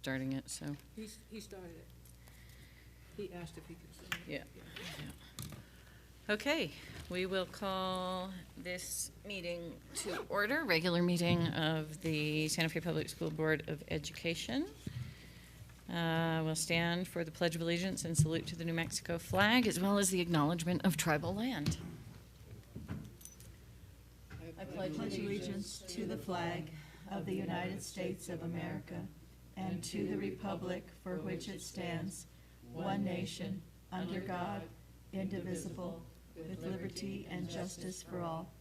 starting it, so, He started it. He asked if he could start it. yeah. Okay, we will call this meeting to order, regular meeting of the Santa Fe Public School Board of Education. We'll stand for the Pledge of Allegiance and salute to the New Mexico flag, as well as the acknowledgement of tribal land. I pledge allegiance to the flag of the United States of America and to the republic for which it stands, one nation, under God, indivisible, with liberty and justice for all.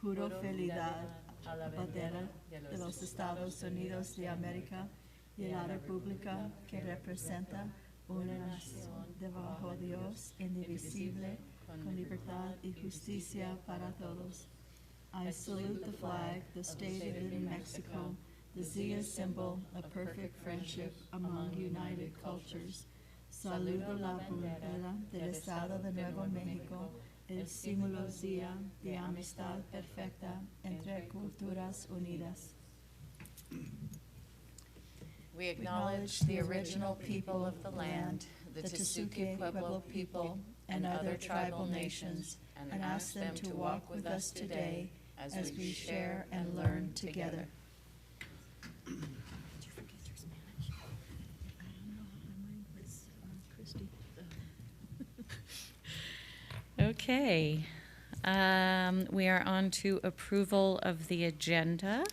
Juro fidelidad a la bandera de los Estados Unidos de América y a la república que representa una nación de bajo Dios, indivisible, con libertad y justicia para todos. I salute the flag, the state of New Mexico, the Zia symbol of perfect friendship among united cultures. Saludo la bandera del Estado de Nuevo México, el símbolo Zia de amistad perfecta entre culturas unidas. We acknowledge the original people of the land, the Tesuque Pueblo people, and other tribal nations, and ask them to walk with us today as we share and learn together. Did you forget your Spanish? I don't know. Mine was Christy. Okay, we are on to approval of the agenda,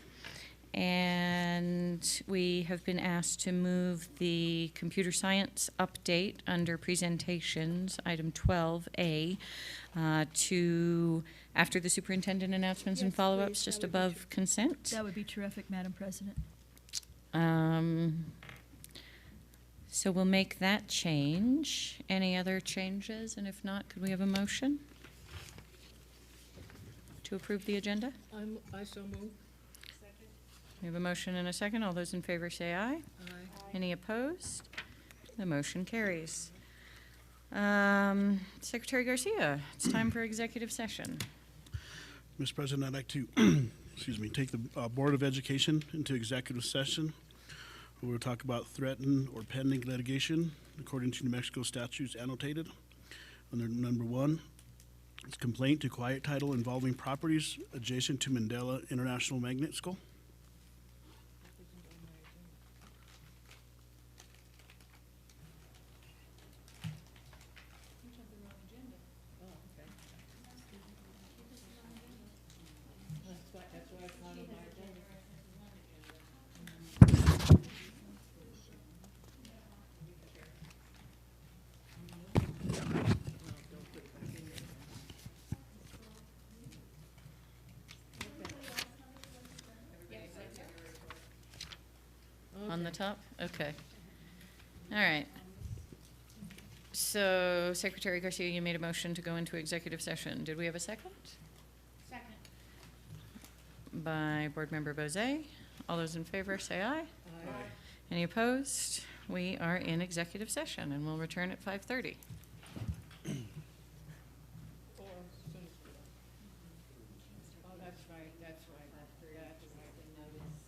and we have been asked to move the computer science update under presentations, item 12A, to after the superintendent announcements and Yes, follow-ups, please. just That would be above consent. That would be terrific, Madam President. So we'll make that change. Any other changes? And if not, could we have a motion to approve the agenda? I so move. We have a motion and a second. All those in favor say aye. Aye. Any opposed? The motion carries. Secretary Garcia, it's time for executive session. Mr. President, I'd like to, take the Board of Education into executive session. We'll talk about threatened or pending litigation according to New Mexico statutes annotated. Under number 1, it's complaint to quiet title involving properties adjacent to Mandela International Magnet School. On the top? Okay. All right. So Secretary Garcia, you made a motion to go into executive session. Did we have a second? Second. By Board Member Bozay. All those in favor say aye. Aye. Any opposed? We are in executive session and we'll return at 5:30. Oh, that's right, that's right, that's right,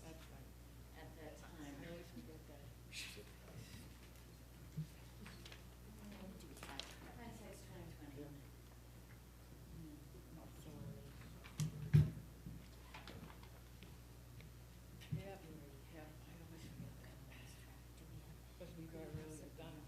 that's right. At that time. I always forget that. Yeah, I always forget that. Because we got really done.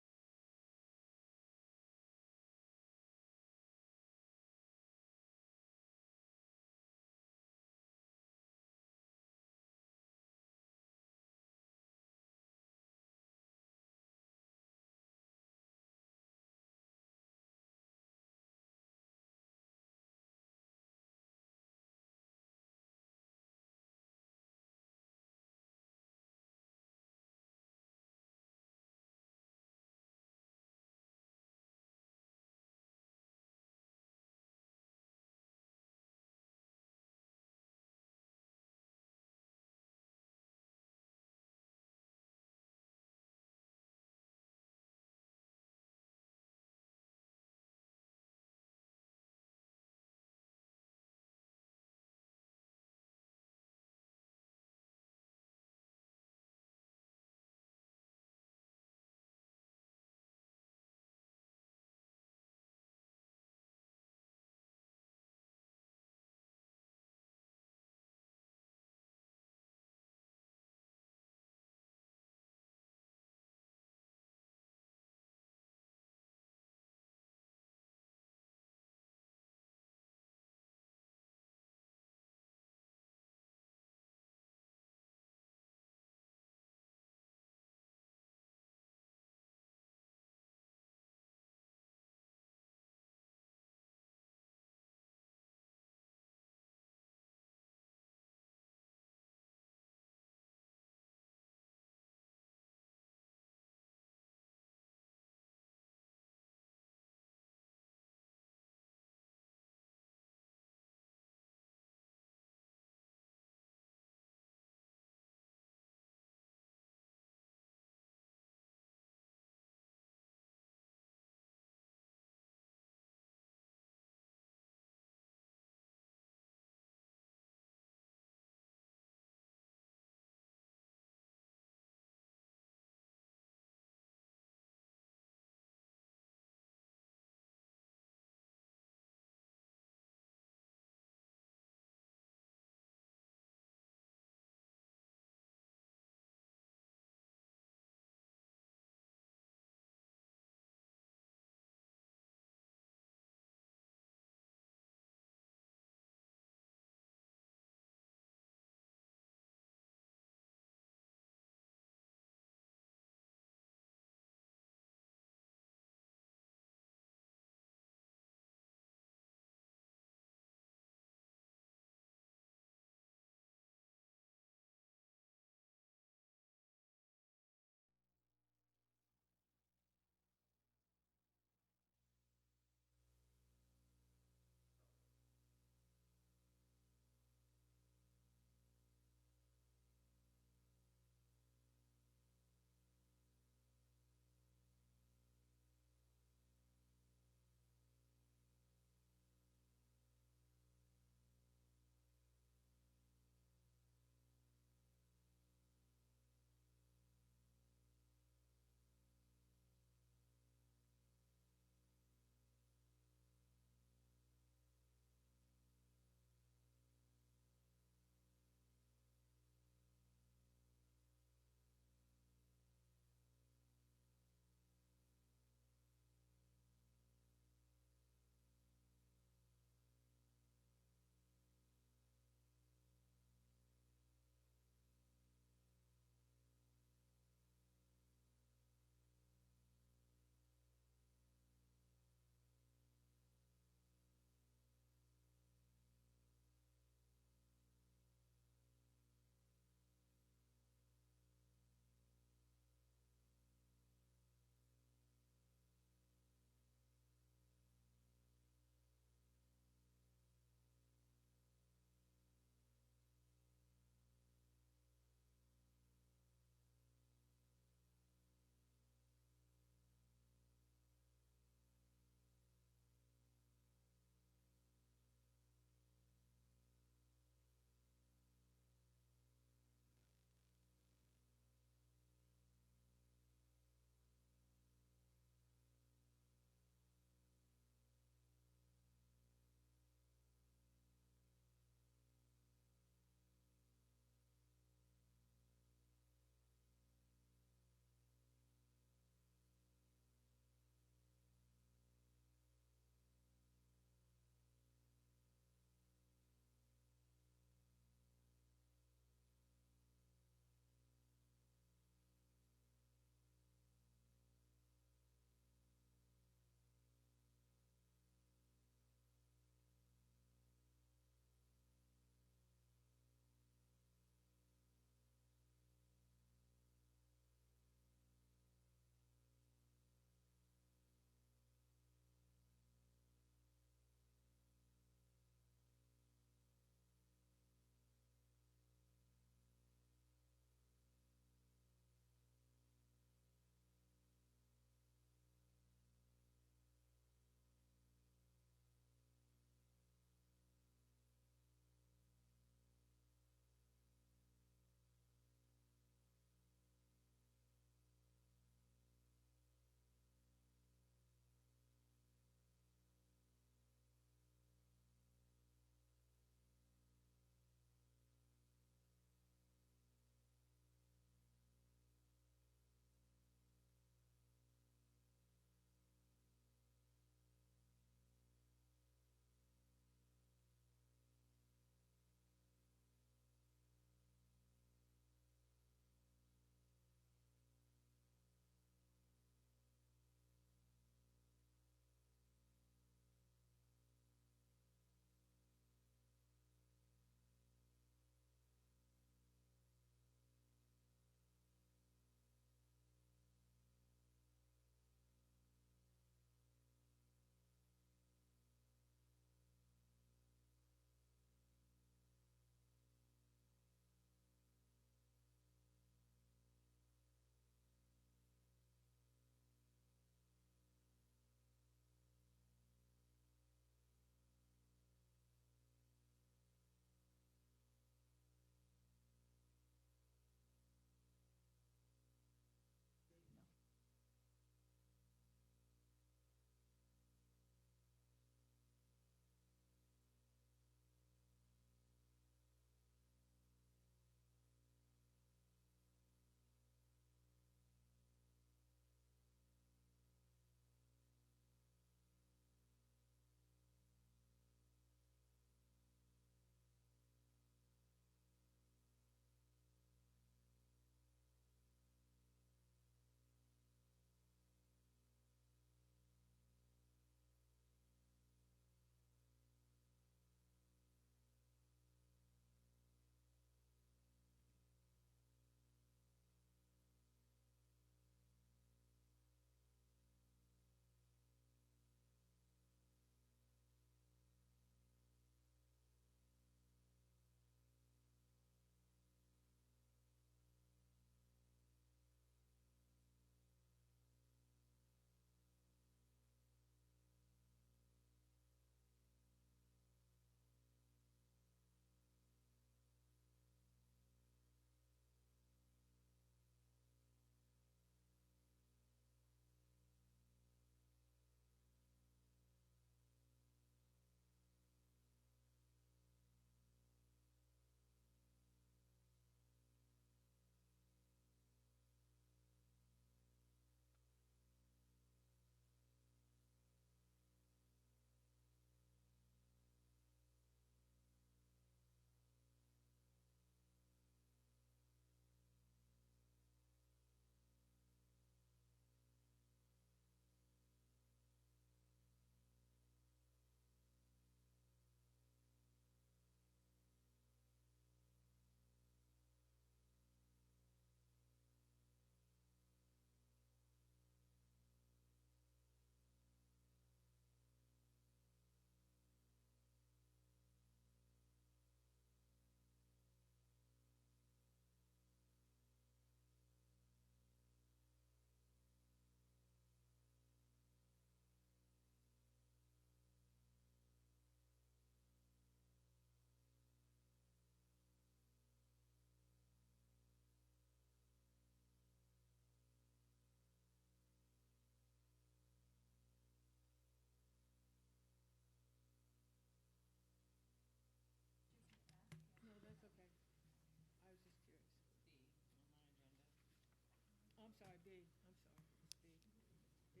sorry, B, I'm sorry, it's B.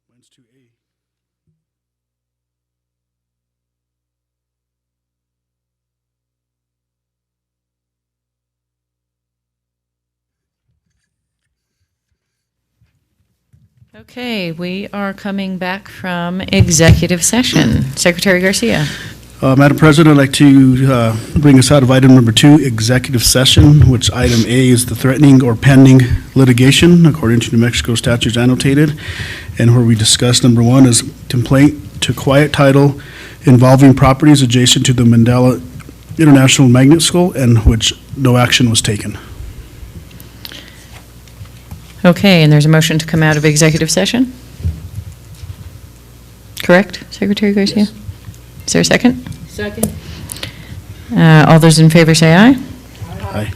Mine's 2A. Okay, we are coming back from executive session. Secretary Garcia. Madam President, I'd like to bring us out of item number 2, executive session, which item A is the threatening or pending litigation according to New Mexico statutes annotated, and where we discuss number 1 is complaint to quiet title involving properties adjacent to the Mandela International Magnet School, and which no action was taken. Okay, and there's a motion to come out of executive session? Correct, Secretary Garcia? Yes. Is there a second? Second? All those in favor say aye. Aye.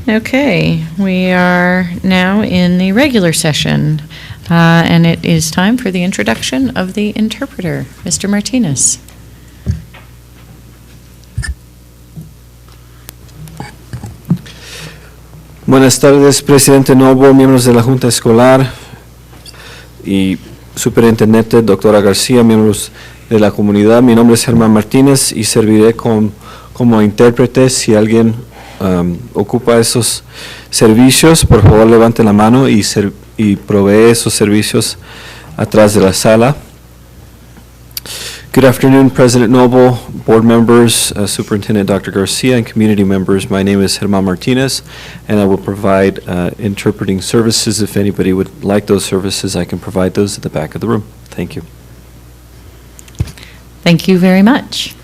Okay, we are now in the regular session, and it is time for the introduction of the interpreter, Mr. Martinez. Buenas tardes, Presidente Novo, miembros de la Junta Escolar y Superintendente, doctora García, miembros de la comunidad. Mi nombre es Germán Martínez y serviré como intérprete. Si alguien ocupa esos servicios, por favor levante la mano y provee esos servicios atrás de la sala. Good afternoon, President Noble, board members, Superintendent Dr. Garcia, and community members. My name is Germán Martinez, and I will provide interpreting services. If anybody would like those services, I can provide those at the back of the room. Thank you. Thank you very much.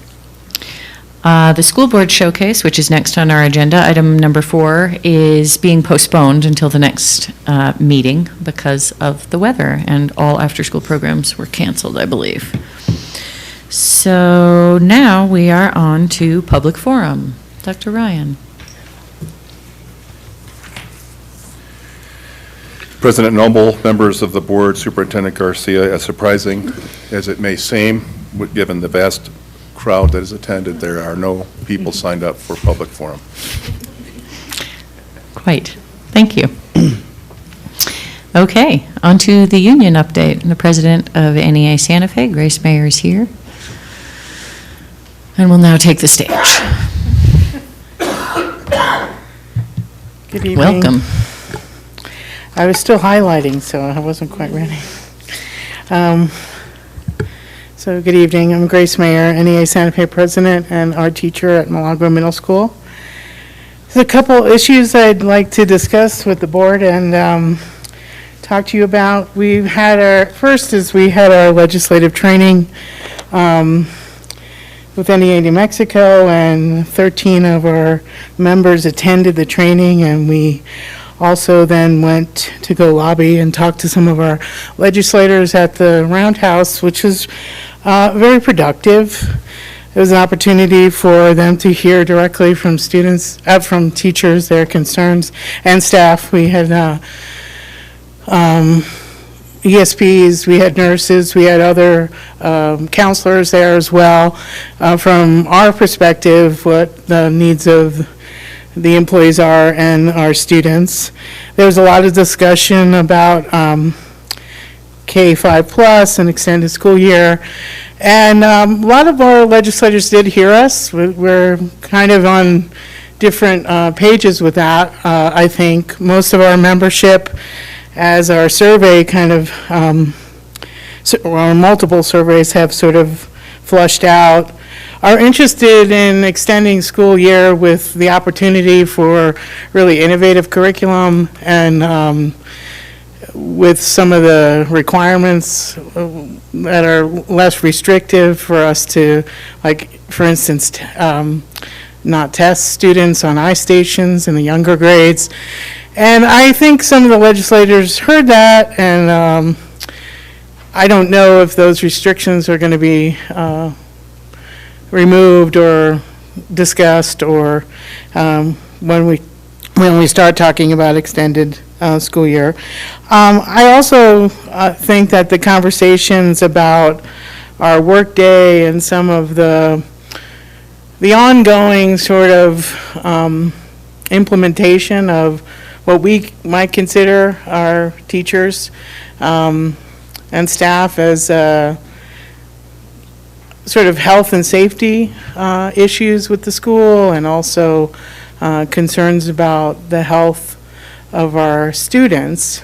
The school board showcase, which is next on our agenda, item number 4, is being postponed until the next meeting because of the weather, and all after-school programs were canceled, I believe. So now we are on to public forum. Dr. Ryan. President Noble, members of the board, Superintendent Garcia, as surprising as it may seem, given the vast crowd that has attended, there are no people signed up for public forum. Quite. Thank you. Okay, on to the union update. The president of NEA Santa Fe, Grace Mayer, is here and will now take the stage. Good evening. Welcome. I was still highlighting, so I wasn't quite ready. So good evening. I'm Grace Mayer, NEA Santa Fe president and art teacher at Milagro Middle School. There's a couple issues I'd like to discuss with the board and talk to you about. We had our legislative training with NEA New Mexico, and 13 of our members attended the training, and we also then went to go lobby and talk to some of our legislators at the Roundhouse, which was very productive. It was an opportunity for them to hear directly from students, from teachers, their concerns, and staff. We had ESPs, we had nurses, we had other counselors there as well. From our perspective, what the needs of the employees are and our students. There was a lot of discussion about K-5 plus and extended school year. And a lot of our legislators did hear us. We're kind of on different pages with that. I think most of our membership, as our survey kind of, or multiple surveys have sort of flushed out, are interested in extending school year with the opportunity for really innovative curriculum and with some of the requirements that are less restrictive for us to, like, for instance, not test students on iStations in the younger grades. And I think some of the legislators heard that, and I don't know if those restrictions are going to be removed or discussed, or when we start talking about extended school year. I also think that the conversations about our workday and some of the ongoing sort of implementation of what we might consider our teachers and staff as sort of health and safety issues with the school, and also concerns about the health of our students.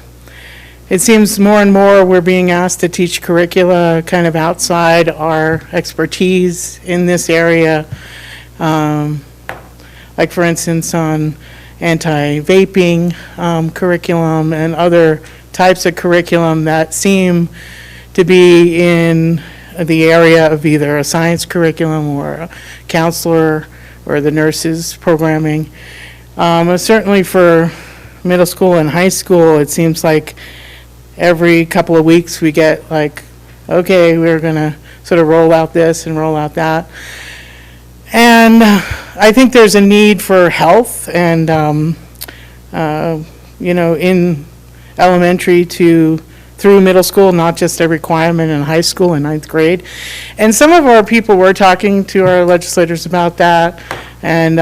It seems more and more we're being asked to teach curricula kind of outside our expertise in this area, like for instance on anti-vaping curriculum and other types of curriculum that seem to be in the area of either a science curriculum or a counselor or the nurses programming. Certainly for middle school and high school, it seems like every couple of weeks we get like, okay, we're going to sort of roll out this and roll out that. And I think there's a need for health and, in elementary through middle school, not just a requirement in high school and 9th grade. And some of our people were talking to our legislators about that. And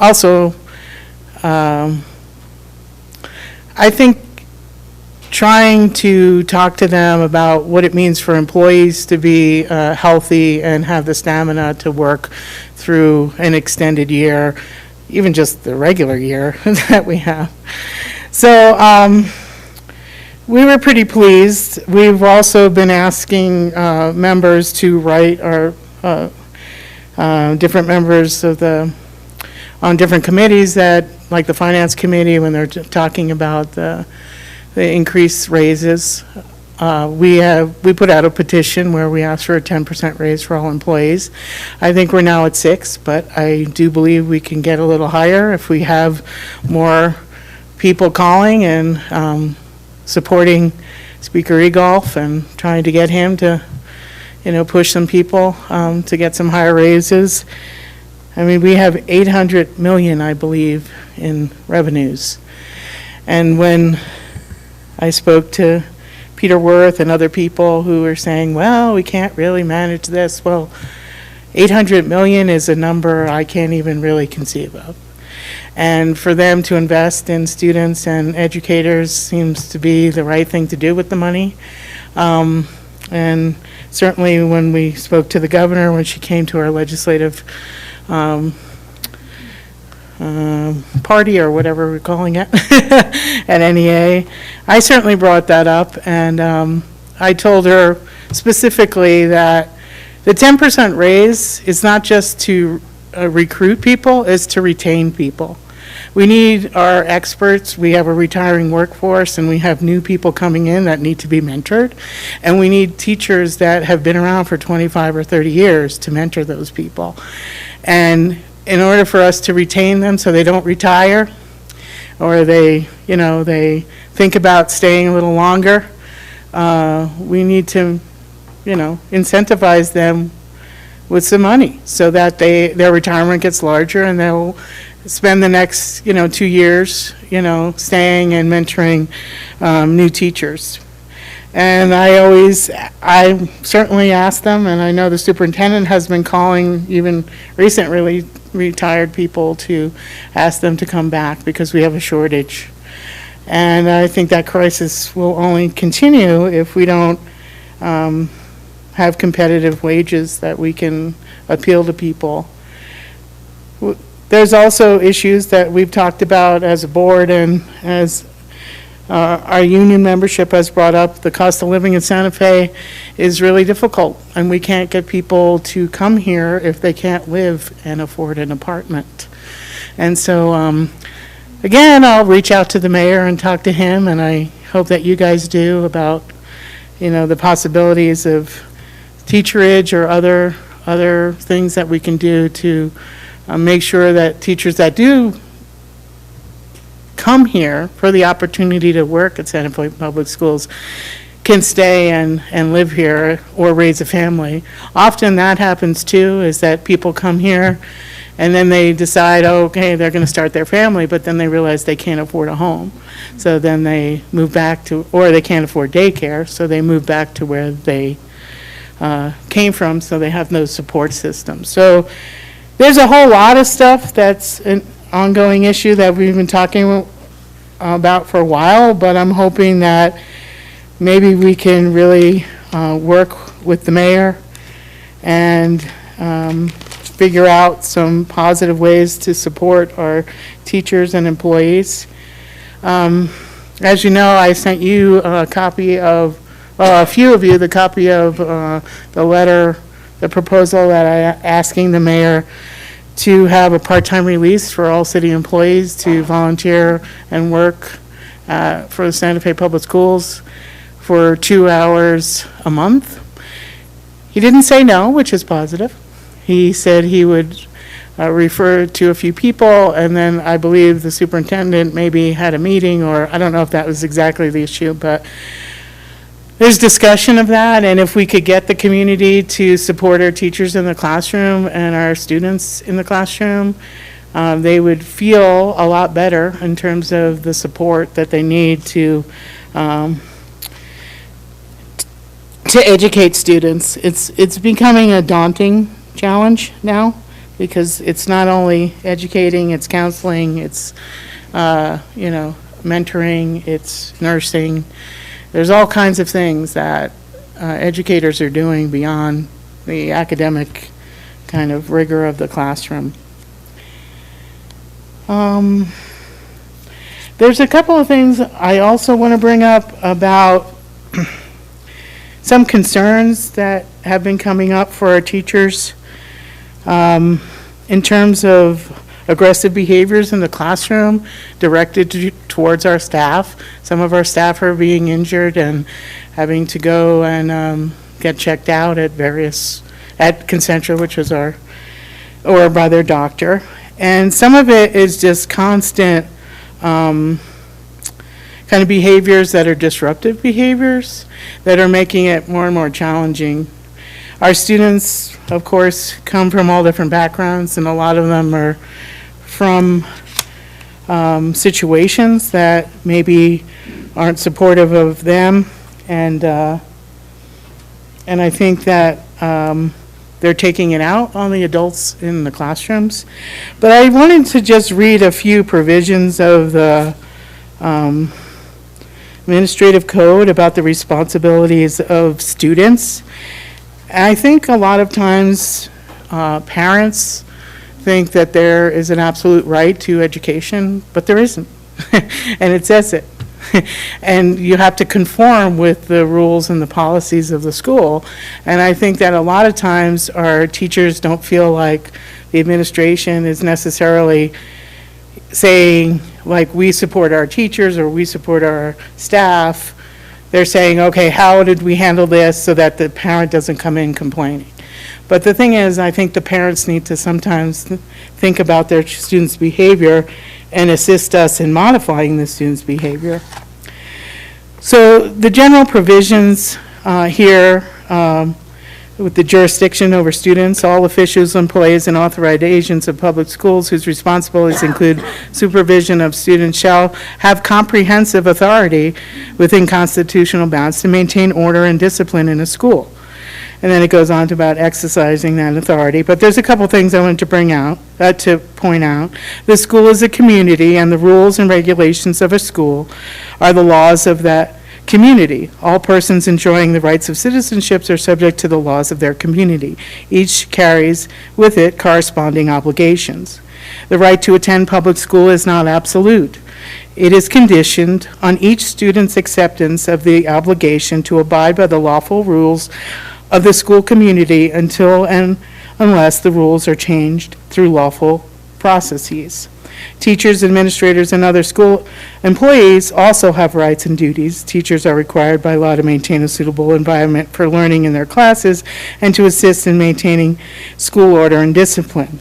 also, I think trying to talk to them about what it means for employees to be healthy and have the stamina to work through an extended year, even just the regular year that we have. So we were pretty pleased. We've also been asking members to write our different members of on different committees that, like the Finance Committee, when they're talking about the increased raises. We put out a petition where we asked for a 10% raise for all employees. I think we're now at 6, but I do believe we can get a little higher if we have more people calling and supporting Speaker Egolf and trying to get him to, push some people to get some higher raises. I mean, we have $800 million, I believe, in revenues. And when I spoke to Peter Worth and other people who were saying, well, we can't really manage this. Well, 800 million is a number I can't even really conceive of. And for them to invest in students and educators seems to be the right thing to do with the money. And certainly when we spoke to the governor, when she came to our legislative party or whatever we're calling it at NEA, I certainly brought that up, and I told her specifically that the 10% raise is not just to recruit people, it's to retain people. We need our experts. We have a retiring workforce, and we have new people coming in that need to be mentored, and we need teachers that have been around for 25 or 30 years to mentor those people. And in order for us to retain them so they don't retire, or they think about staying a little longer, we need to, incentivize them with some money so that their retirement gets larger and they'll spend the next, 2 years, staying and mentoring new teachers. And I certainly ask them, and I know the superintendent has been calling even recently retired people to ask them to come back because we have a shortage. And I think that crisis will only continue if we don't have competitive wages that we can appeal to people. There's also issues that we've talked about as a board, and as our union membership has brought up. The cost of living in Santa Fe is really difficult, and we can't get people to come here if they can't live and afford an apartment. And so, again, I'll reach out to the mayor and talk to him, and I hope that you guys do, about, the possibilities of teacherage or other things that we can do to make sure that teachers that do come here for the opportunity to work at Santa Fe Public Schools can stay and live here or raise a family. Often that happens too, is that people come here and then they decide, oh, okay, they're going to start their family, but then they realize they can't afford a home. So then they move back to, or they can't afford daycare, so they move back to where they came from, so they have no support system. So there's a whole lot of stuff that's an ongoing issue that we've been talking about for a while, but I'm hoping that maybe we can really work with the mayor and figure out some positive ways to support our teachers and employees. As you know, I sent you a copy of, well, a few of you, the copy of the letter, the proposal that asking the mayor to have a part-time release for all city employees to volunteer and work for the Santa Fe Public Schools for 2 hours a month. He didn't say no, which is positive. He said he would refer to a few people, and then I believe the superintendent maybe had a meeting, or I don't know if that was exactly the issue, but there's discussion of that, and if we could get the community to support our teachers in the classroom and our students in the classroom, they would feel a lot better in terms of the support that they need to educate students. It's becoming a daunting challenge now, because it's not only educating, it's counseling, it's mentoring, it's nursing. There's all kinds of things that educators are doing beyond the academic kind of rigor of the classroom. There's a couple of things I also want to bring up about some concerns that have been coming up for our teachers in terms of aggressive behaviors in the classroom directed towards our staff. Some of our staff are being injured and having to go and get checked out at Concentra, which is or by their doctor. And some of it is just constant kind of behaviors that are disruptive behaviors that are making it more and more challenging. Our students, of course, come from all different backgrounds, and a lot of them are from situations that maybe aren't supportive of them, and I think that they're taking it out on the adults in the classrooms. But I wanted to just read a few provisions of the administrative code about the responsibilities of students. I think a lot of times parents think that there is an absolute right to education, but there isn't. And it says it. And you have to conform with the rules and the policies of the school. And I think that a lot of times our teachers don't feel like the administration is necessarily saying, like, we support our teachers or we support our staff. They're saying, okay, how did we handle this so that the parent doesn't come in complaining? But the thing is, I think the parents need to sometimes think about their students' behavior and assist us in modifying the students' behavior. So the general provisions here with the jurisdiction over students, all officials, employees, and authorized agents of public schools whose responsibilities include supervision of students shall have comprehensive authority within constitutional bounds to maintain order and discipline in a school. And then it goes on to about exercising that authority. But there's a couple things I wanted to point out. The school is a community, and the rules and regulations of a school are the laws of that community. All persons enjoying the rights of citizenship are subject to the laws of their community. Each carries with it corresponding obligations. The right to attend public school is not absolute. It is conditioned on each student's acceptance of the obligation to abide by the lawful rules of the school community until and unless the rules are changed through lawful processes. Teachers, administrators, and other school employees also have rights and duties. Teachers are required by law to maintain a suitable environment for learning in their classes and to assist in maintaining school order and discipline.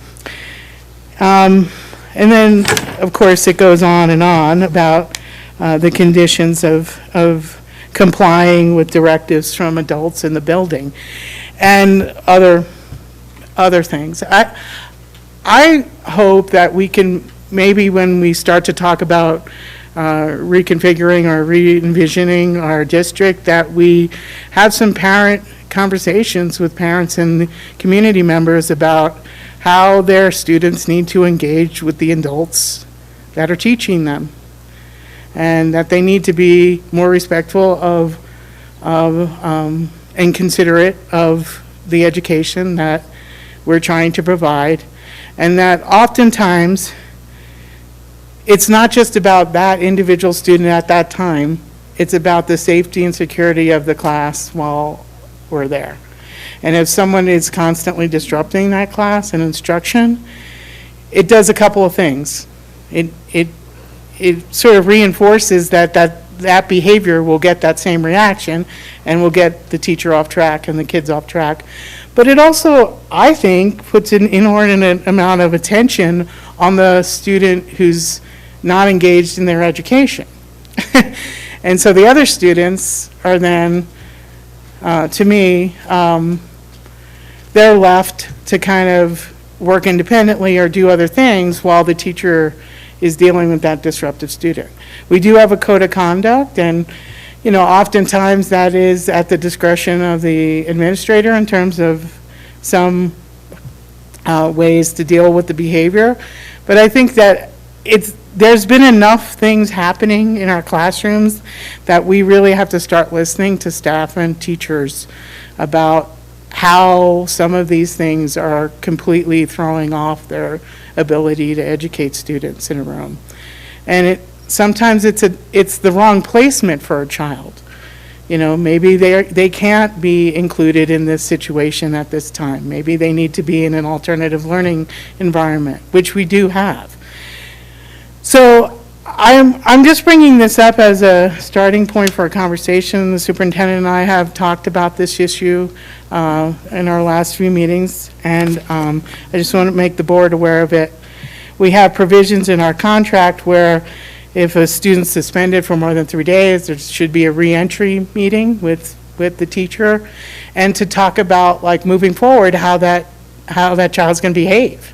And then, of course, it goes on and on about the conditions of complying with directives from adults in the building and other things. I hope that we can, maybe when we start to talk about reconfiguring or re-envisioning our district, that we have some parent conversations with parents and community members about how their students need to engage with the adults that are teaching them. and that they need to be more respectful of and considerate of the education that we're trying to provide, and that oftentimes it's not just about that individual student at that time, it's about the safety and security of the class while we're there. And if someone is constantly disrupting that class and instruction, it does a couple of things. It sort of reinforces that behavior will get that same reaction and will get the teacher off track and the kids off track. But it also, I think, puts an inordinate amount of attention on the student who's not engaged in their education. And so the other students are then, to me, they're left to kind of work independently or do other things while the teacher is dealing with that disruptive student. We do have a code of conduct, and oftentimes that is at the discretion of the administrator in terms of some ways to deal with the behavior. But I think that there's been enough things happening in our classrooms that we really have to start listening to staff and teachers about how some of these things are completely throwing off their ability to educate students in a room. And sometimes it's the wrong placement for a child. Maybe they can't be included in this situation at this time. Maybe they need to be in an alternative learning environment, which we do have. So I'm just bringing this up as a starting point for a conversation. The superintendent and I have talked about this issue in our last few meetings, and I just want to make the board aware of it. We have provisions in our contract where if a student's suspended for more than 3 days, there should be a reentry meeting with the teacher, and to talk about, like, moving forward, how that child's going to behave.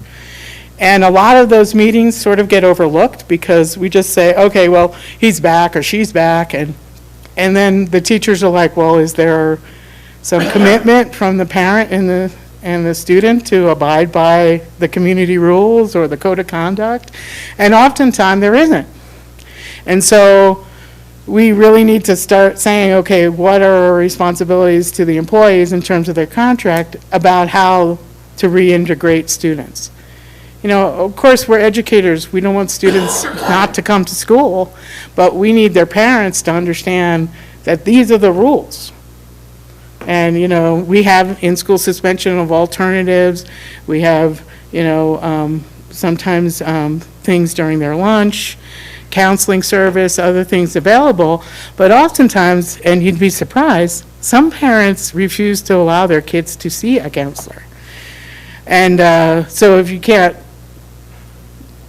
And a lot of those meetings sort of get overlooked because we just say, okay, well, he's back or she's back, and then the teachers are like, well, is there some commitment from the parent and the student to abide by the community rules or the code of conduct? And oftentimes there isn't. And so we really need to start saying, okay, what are our responsibilities to the employees in terms of their contract about how to reintegrate students? Of course, we're educators. We don't want students not to come to school, but we need their parents to understand that these are the rules. And, we have in-school suspension of alternatives. We have, sometimes things during their lunch, counseling service, other things available. But oftentimes, and you'd be surprised, some parents refuse to allow their kids to see a counselor. And so if you can't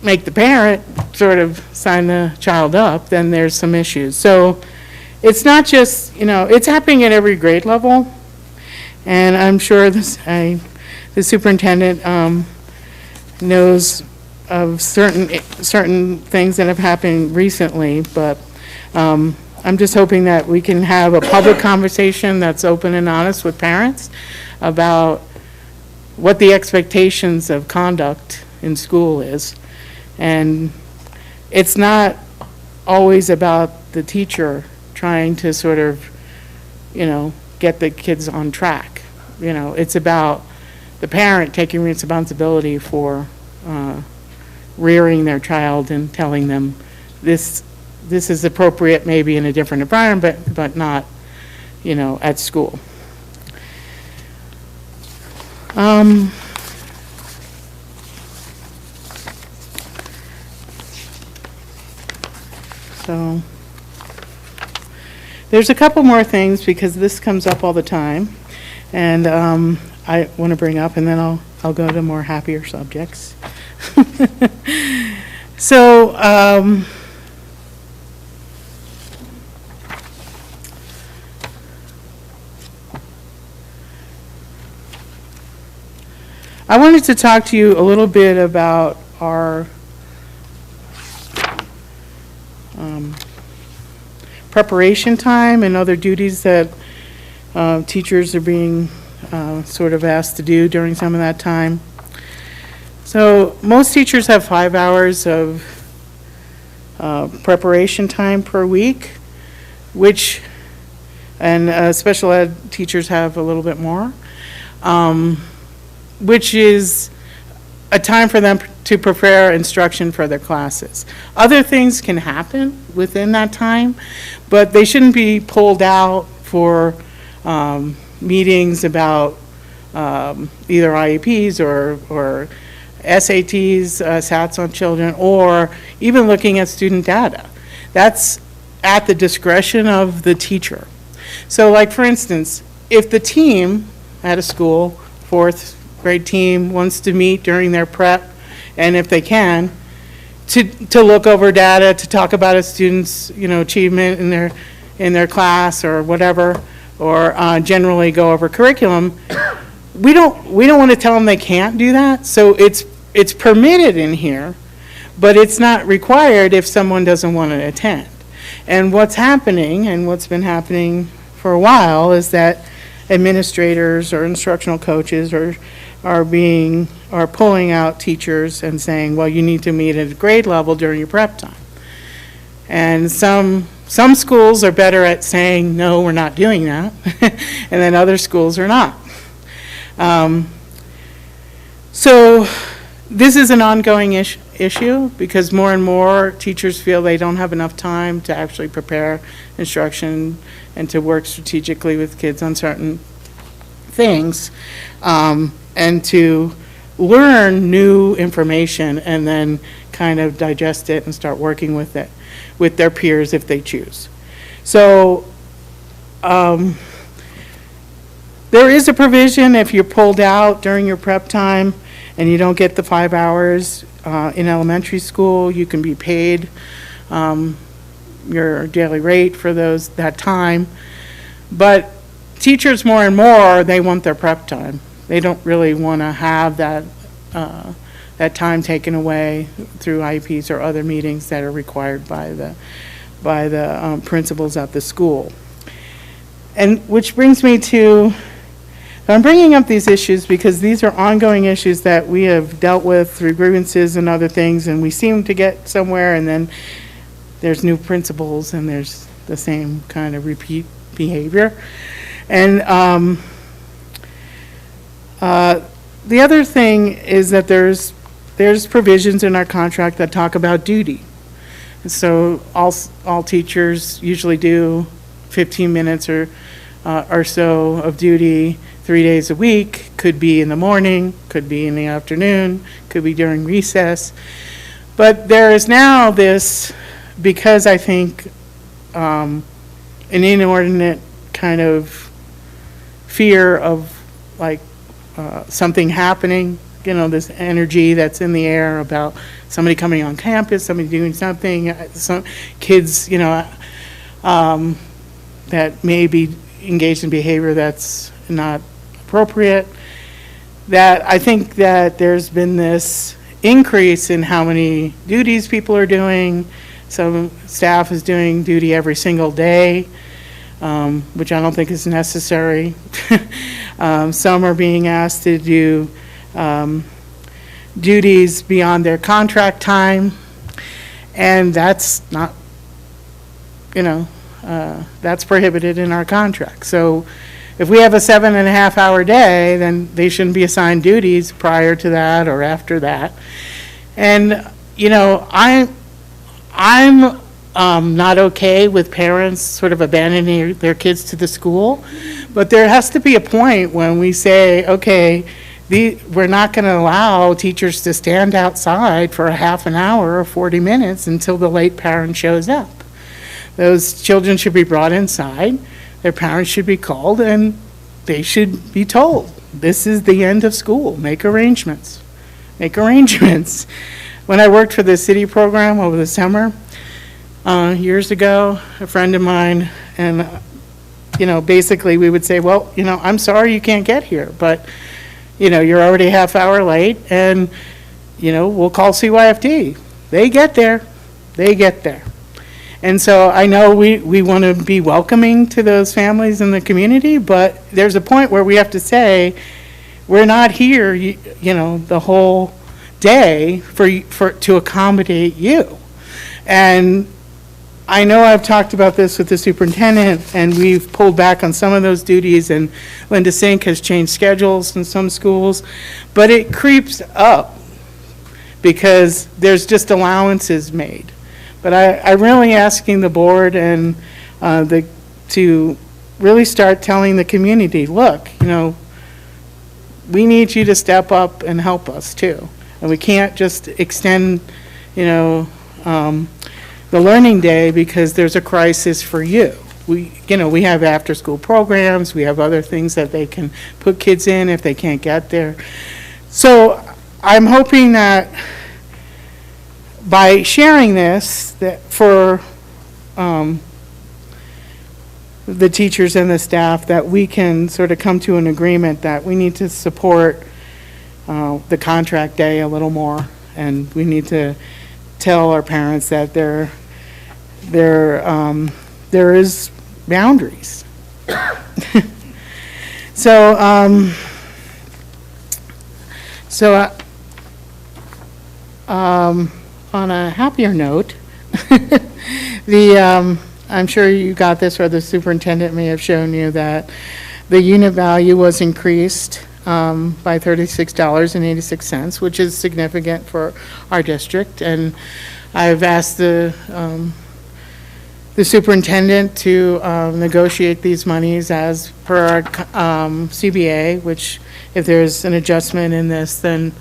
make the parent sort of sign the child up, then there's some issues. So it's not just, it's happening at every grade level. And I'm sure the superintendent knows of certain things that have happened recently, but I'm just hoping that we can have a public conversation that's open and honest with parents about what the expectations of conduct in school is. And it's not always about the teacher trying to sort of, get the kids on track. It's about the parent taking responsibility for rearing their child and telling them this is appropriate maybe in a different environment, but not, at school. So there's a couple more things because this comes up all the time, and I want to bring up, and then I'll go to more happier subjects. So I wanted to talk to you a little bit about our preparation time and other duties that teachers are being sort of asked to do during some of that time. So most teachers have 5 hours of preparation time per week, and special ed teachers have a little bit more, which is a time for them to prepare instruction for their classes. Other things can happen within that time, but they shouldn't be pulled out for meetings about either IEPs or SATs, SATs on children, or even looking at student data. That's at the discretion of the teacher. So like, for instance, if the team at a school, fourth grade team, wants to meet during their prep, and if they can, to look over data, to talk about a student's, achievement in their class or whatever, or generally go over curriculum, we don't want to tell them they can't do that. So it's permitted in here, but it's not required if someone doesn't want to attend. And what's happening, and what's been happening for a while, is that administrators or instructional coaches are pulling out teachers and saying, well, you need to meet at a grade level during your prep time. And some schools are better at saying, no, we're not doing that, and then other schools are not. So this is an ongoing issue because more and more teachers feel they don't have enough time to actually prepare instruction and to work strategically with kids on certain things, and to learn new information and then kind of digest it and start working with it with their peers if they choose. So there is a provision if you're pulled out during your prep time and you don't get the 5 hours in elementary school, you can be paid your daily rate for that time. But teachers more and more, they want their prep time. They don't really want to have that time taken away through IEPs or other meetings that are required by the principals at the school. And which brings me to, I'm bringing up these issues because these are ongoing issues that we have dealt with through grievances and other things, and we seem to get somewhere, and then there's new principals and there's the same kind of repeat behavior. And the other thing is that there's provisions in our contract that talk about duty. So all teachers usually do 15 minutes or so of duty 3 days a week. Could be in the morning, could be in the afternoon, could be during recess. But there is now this, because I think an inordinate kind of fear of like something happening, this energy that's in the air about somebody coming on campus, somebody doing something, some kids, that may be engaged in behavior that's not appropriate, that I think that there's been this increase in how many duties people are doing. Some staff is doing duty every single day, which I don't think is necessary. Some are being asked to do duties beyond their contract time, and that's not, that's prohibited in our contract. So if we have a 7.5 hour day, then they shouldn't be assigned duties prior to that or after that. And, I'm not okay with parents sort of abandoning their kids to the school, but there has to be a point when we say, okay, we're not going to allow teachers to stand outside for a half an hour or 40 minutes until the late parent shows up. Those children should be brought inside, their parents should be called, and they should be told, this is the end of school, make arrangements. Make arrangements. When I worked for the city program over the summer, years ago, a friend of mine, and, basically we would say, well, I'm sorry you can't get here, but, you're already a half hour late, and, we'll call CYFD. They get there. And so I know we want to be welcoming to those families in the community, but there's a point where we have to say, we're not here, the whole day to accommodate you. And I know I've talked about this with the superintendent, and we've pulled back on some of those duties, and Linda Sink has changed schedules in some schools, but it creeps up because there's just allowances made. But I'm really asking the board and to really start telling the community, look, we need you to step up and help us too. And we can't just extend, the learning day because there's a crisis for you. We have after-school programs, we have other things that they can put kids in if they can't get there. So I'm hoping that by sharing this, that for the teachers and the staff, that we can sort of come to an agreement that we need to support the contract day a little more, and we need to tell our parents that there is boundaries. So, on a happier note, I'm sure you got this, or the superintendent may have shown you that the unit value was increased by $36.86, which is significant for our district. And I've asked the superintendent to negotiate these monies as per our CBA, which if there's an adjustment in this, then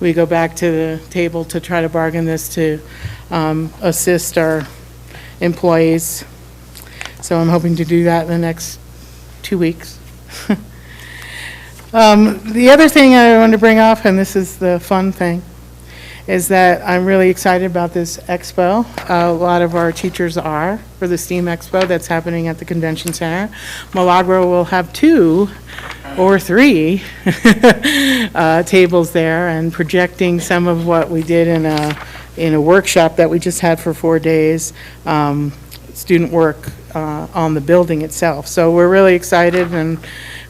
we go back to the table to try to bargain this to assist our employees. So I'm hoping to do that in the next 2 weeks. The other thing I want to bring up, and this is the fun thing, is that I'm really excited about this expo. A lot of our teachers are, for the STEAM Expo that's happening at the Convention Center. Milagro will have 2 or 3 tables there, and projecting some of what we did in a workshop that we just had for 4 days, student work on the building itself. So we're really excited, and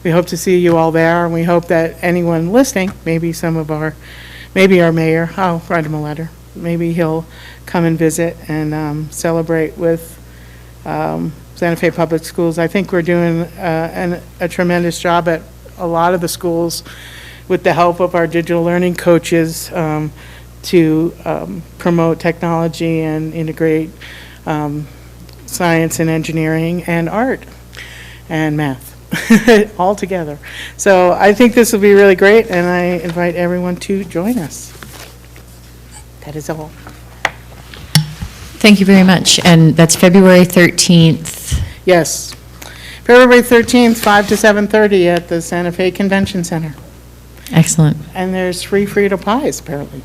we hope to see you all there, and we hope that anyone listening, maybe our mayor, I'll write him a letter. Maybe he'll come and visit and celebrate with Santa Fe Public Schools. I think we're doing a tremendous job at a lot of the schools with the help of our digital learning coaches to promote technology and integrate science and engineering and art and math all together. So I think this will be really great, and I invite everyone to join us. That is all. Thank you very much. And that's February 13th. Yes. February 13th, 5 to 7:30 at the Santa Fe Convention Center. Excellent. And there's free Frito pies, apparently.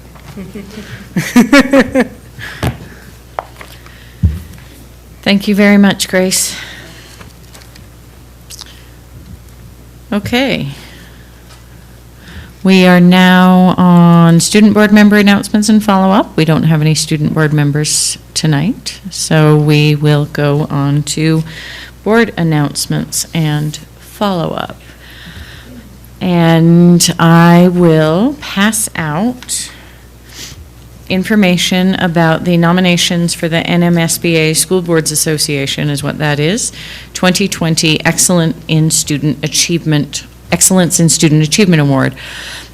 Thank you very much, Grace. Okay. We are now on student board member announcements and follow-up. We don't have any student board members tonight, so we will go on to board announcements and follow-up. And I will pass out information about the nominations for the NMSBA School Boards Association, is what that is, 2020 Excellence in Student Achievement Award.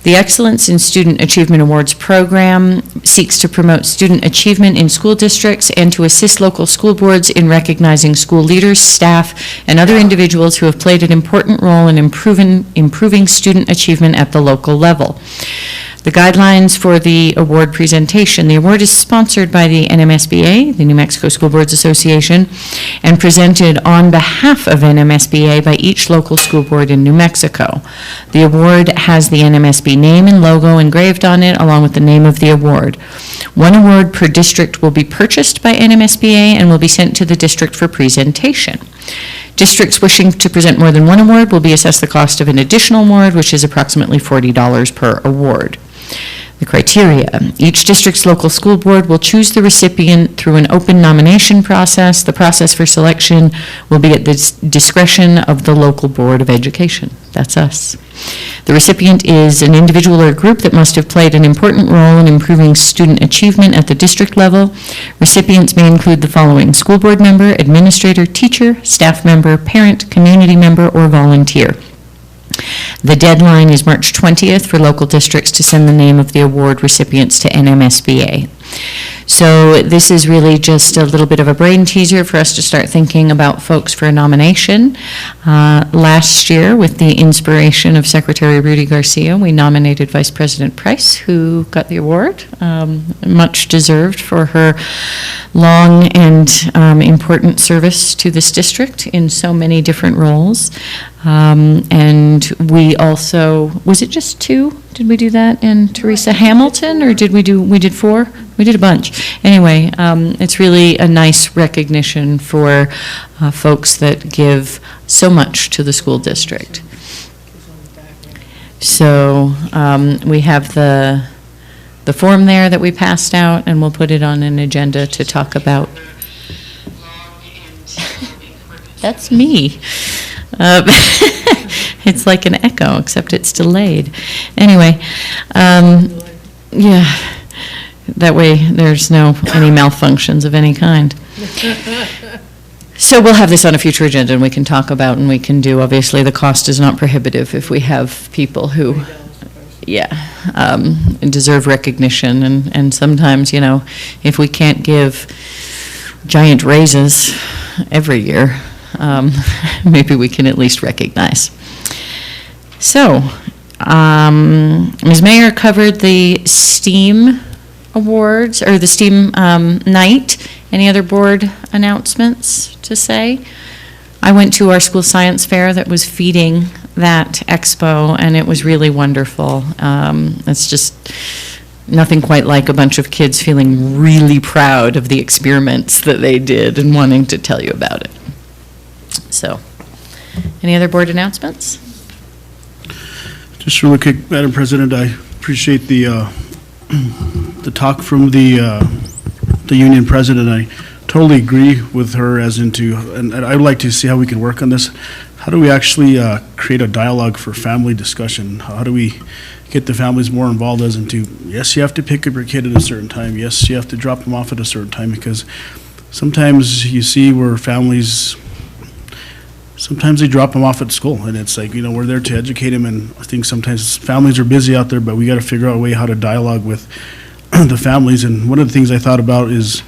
The Excellence in Student Achievement Awards program seeks to promote student achievement in school districts and to assist local school boards in recognizing school leaders, staff, and other individuals who have played an important role in improving student achievement at the local level. The guidelines for the award presentation. The award is sponsored by the NMSBA, the New Mexico School Boards Association, and presented on behalf of NMSBA by each local school board in New Mexico. The award has the NMSB name and logo engraved on it, along with the name of the award. One award per district will be purchased by NMSBA and will be sent to the district for presentation. Districts wishing to present more than one award will be assessed the cost of an additional award, which is approximately $40 per award. The criteria. Each district's local school board will choose the recipient through an open nomination process. The process for selection will be at the discretion of the local Board of Education. That's us. The recipient is an individual or group that must have played an important role in improving student achievement at the district level. Recipients may include the following: school board member, administrator, teacher, staff member, parent, community member, or volunteer. The deadline is March 20th for local districts to send the name of the award recipients to NMSBA. So this is really just a little bit of a brain teaser for us to start thinking about folks for a nomination. Last year, with the inspiration of Secretary Rudy Garcia, we nominated Vice President Price, who got the award, much deserved for her long and important service to this district in so many different roles. And we also, was it just two? Did we do that? And Teresa Hamilton, or did we did four? We did a bunch. Anyway, it's really a nice recognition for folks that give so much to the school district. So we have the form there that we passed out, and we'll put it on an agenda to talk about. That's me. It's like an echo, except it's delayed. Anyway, yeah, that way there's any malfunctions of any kind. So we'll have this on a future agenda, and we can talk about, and we can do, obviously, the cost is not prohibitive if we have people who, deserve recognition. And sometimes, if we can't give giant raises every year, maybe we can at least recognize. So, Ms. Mayer covered the STEAM awards, or the STEAM night. Any other board announcements to say? I went to our school science fair that was feeding that expo, and it was really wonderful. It's just nothing quite like a bunch of kids feeling really proud of the experiments that they did and wanting to tell you about it. So, any other board announcements? Just really quick, Madam President, I appreciate the talk from the union president. I totally agree with her and I would like to see how we can work on this. How do we actually create a dialogue for family discussion? How do we get the families more involved as into, yes, you have to pick up your kid at a certain time. Yes, you have to drop them off at a certain time, because sometimes you see where families, sometimes they drop them off at school, and it's like, we're there to educate them, and I think sometimes families are busy out there, but we got to figure out a way how to dialogue with the families. And one of the things I thought about is,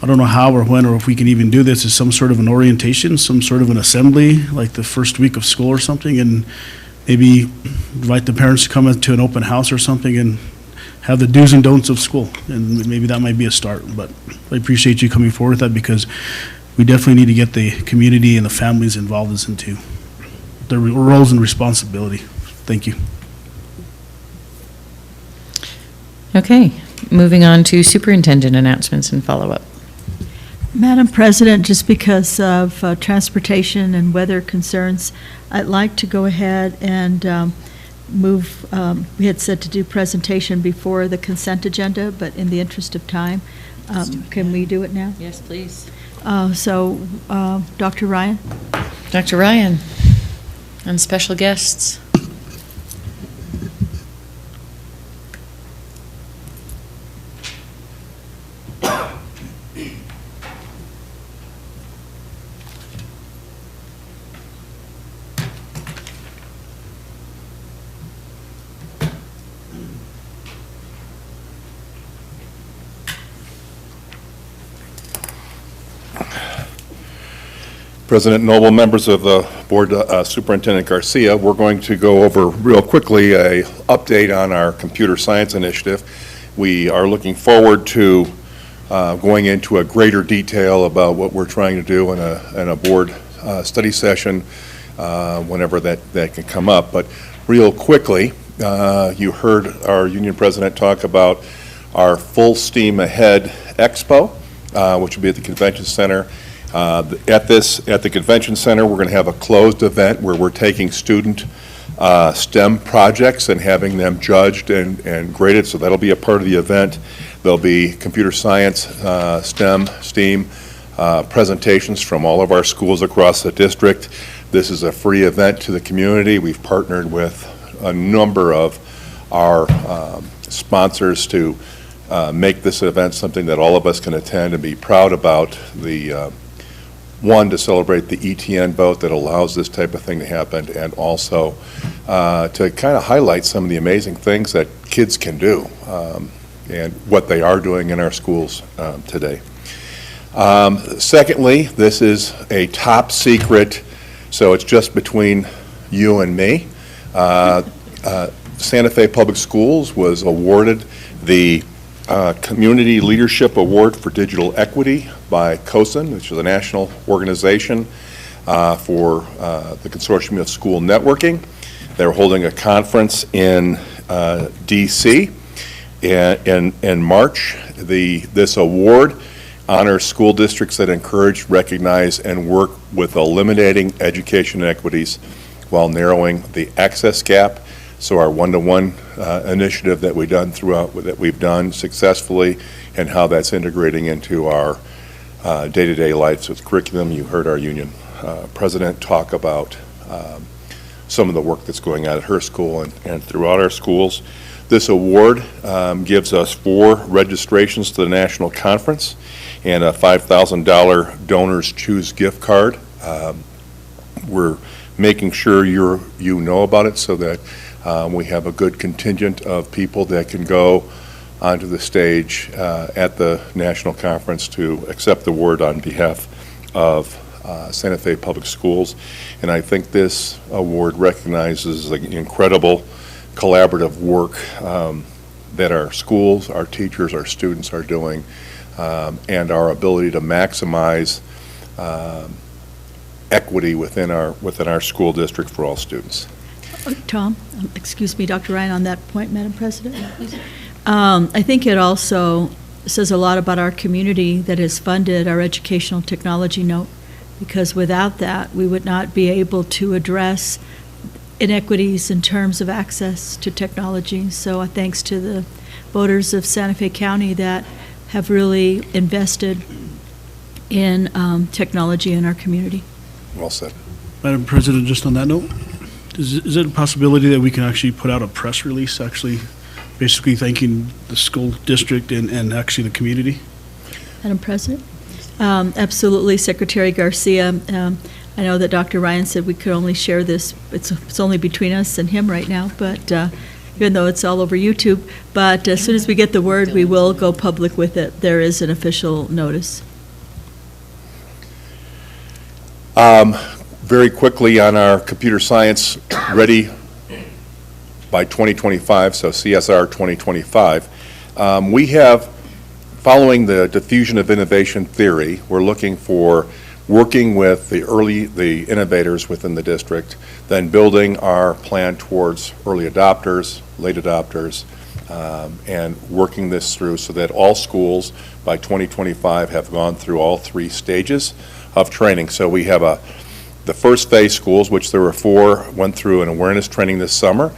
I don't know how or when or if we can even do this, is some sort of an orientation, some sort of an assembly, like the first week of school or something, and maybe invite the parents to come to an open house or something and have the do's and don'ts of school, and maybe that might be a start. But I appreciate you coming forward with that, because we definitely need to get the community and the families involved into their roles and responsibility. Thank you. Okay, moving on to superintendent announcements and follow-up. Madam President, just because of transportation and weather concerns, I'd like to go ahead and move, we had said to do presentation before the consent agenda, but in the interest of time, can we do it now? Yes, please. So, Dr. Ryan? Dr. Ryan, and special guests. President Noble, members of the board, Superintendent Garcia, we're going to go over real quickly a update on our computer science initiative. We are looking forward to going into a greater detail about what we're trying to do in a board study session whenever that can come up. But real quickly, you heard our union president talk about our Full Steam Ahead Expo, which will be at the convention center. At the convention center, we're going to have a closed event where we're taking student STEM projects and having them judged and graded, so that'll be a part of the event. There'll be computer science, STEM presentations from all of our schools across the district. This is a free event to the community. We've partnered with a number of our sponsors to make this event something that all of us can attend and be proud about. One, to celebrate the ETN vote that allows this type of thing to happen, and also to kind of highlight some of the amazing things that kids can do and what they are doing in our schools today. Secondly, this is a top secret, so it's just between you and me. Santa Fe Public Schools was awarded the Community Leadership Award for Digital Equity by COSN, which is a national organization for the Consortium of School Networking. They're holding a conference in D.C. in March. This award honors school districts that encourage, recognize, and work with eliminating education inequities while narrowing the access gap. So our one-to-one initiative that we've done successfully, and how that's integrating into our day-to-day lives with curriculum. You heard our union president talk about some of the work that's going on at her school and throughout our schools. This award gives us 4 registrations to the national conference and a $5,000 Donors Choose gift card. We're making sure you know about it so that we have a good contingent of people that can go onto the stage at the national conference to accept the award on behalf of Santa Fe Public Schools. And I think this award recognizes the incredible collaborative work that our schools, our teachers, our students are doing, and our ability to maximize equity within our school district for all students. Tom, excuse me, Dr. Ryan, on that point, Madam President. I think it also says a lot about our community that has funded our educational technology note, because without that, we would not be able to address inequities in terms of access to technology. So thanks to the voters of Santa Fe County that have really invested in technology in our community. Well said. Madam President, just on that note, is it a possibility that we can actually put out a press release, actually basically thanking the school district and actually the community? Madam President? Absolutely, Secretary Garcia. I know that Dr. Ryan said we could only share this, it's only between us and him right now, but even though it's all over YouTube, but as soon as we get the word, we will go public with it. There is an official notice. Very quickly on our computer science ready by 2025, so CSR 2025, we have, following the diffusion of innovation theory, we're looking for working with the innovators within the district, then building our plan towards early adopters, late adopters, and working this through so that all schools by 2025 have gone through all 3 stages of training. So we have the first phase schools, which there were 4, went through an awareness training this summer.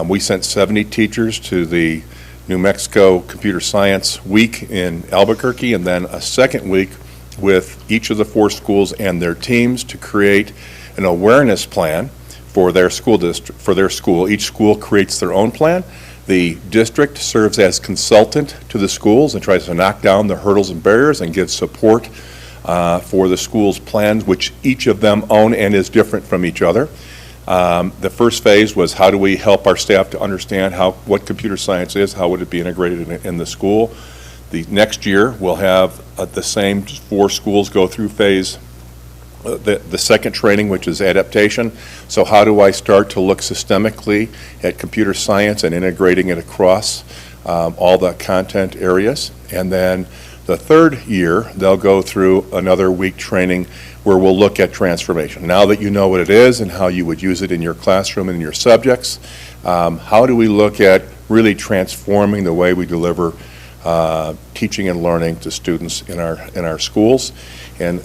We sent 70 teachers to the New Mexico Computer Science Week in Albuquerque, and then a second week with each of the 4 schools and their teams to create an awareness plan for their school district, for their school. Each school creates their own plan. The district serves as consultant to the schools and tries to knock down the hurdles and barriers and give support for the school's plans, which each of them own and is different from each other. The first phase was how do we help our staff to understand what computer science is, how would it be integrated in the school. The next year we'll have the same 4 schools go through phase, the second training, which is adaptation. So how do I start to look systemically at computer science and integrating it across all the content areas. And then the third year, they'll go through another week training where we'll look at transformation. Now that you know what it is and how you would use it in your classroom and in your subjects, how do we look at really transforming the way we deliver teaching and learning to students in our schools? And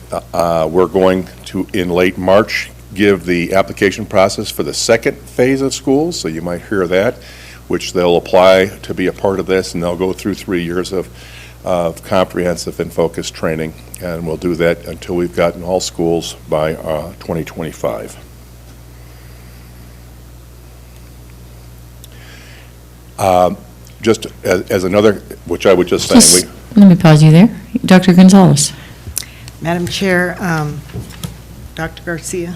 we're going to, in late March, give the application process for the second phase of schools, so you might hear that, which they'll apply to be a part of this, and they'll go through 3 years of of comprehensive and focused training, and we'll do that until we've gotten all schools by 2025. Just as another, which I would just say, Let me pause you there. Dr. Gonzalez. Madam Chair, Dr. Garcia.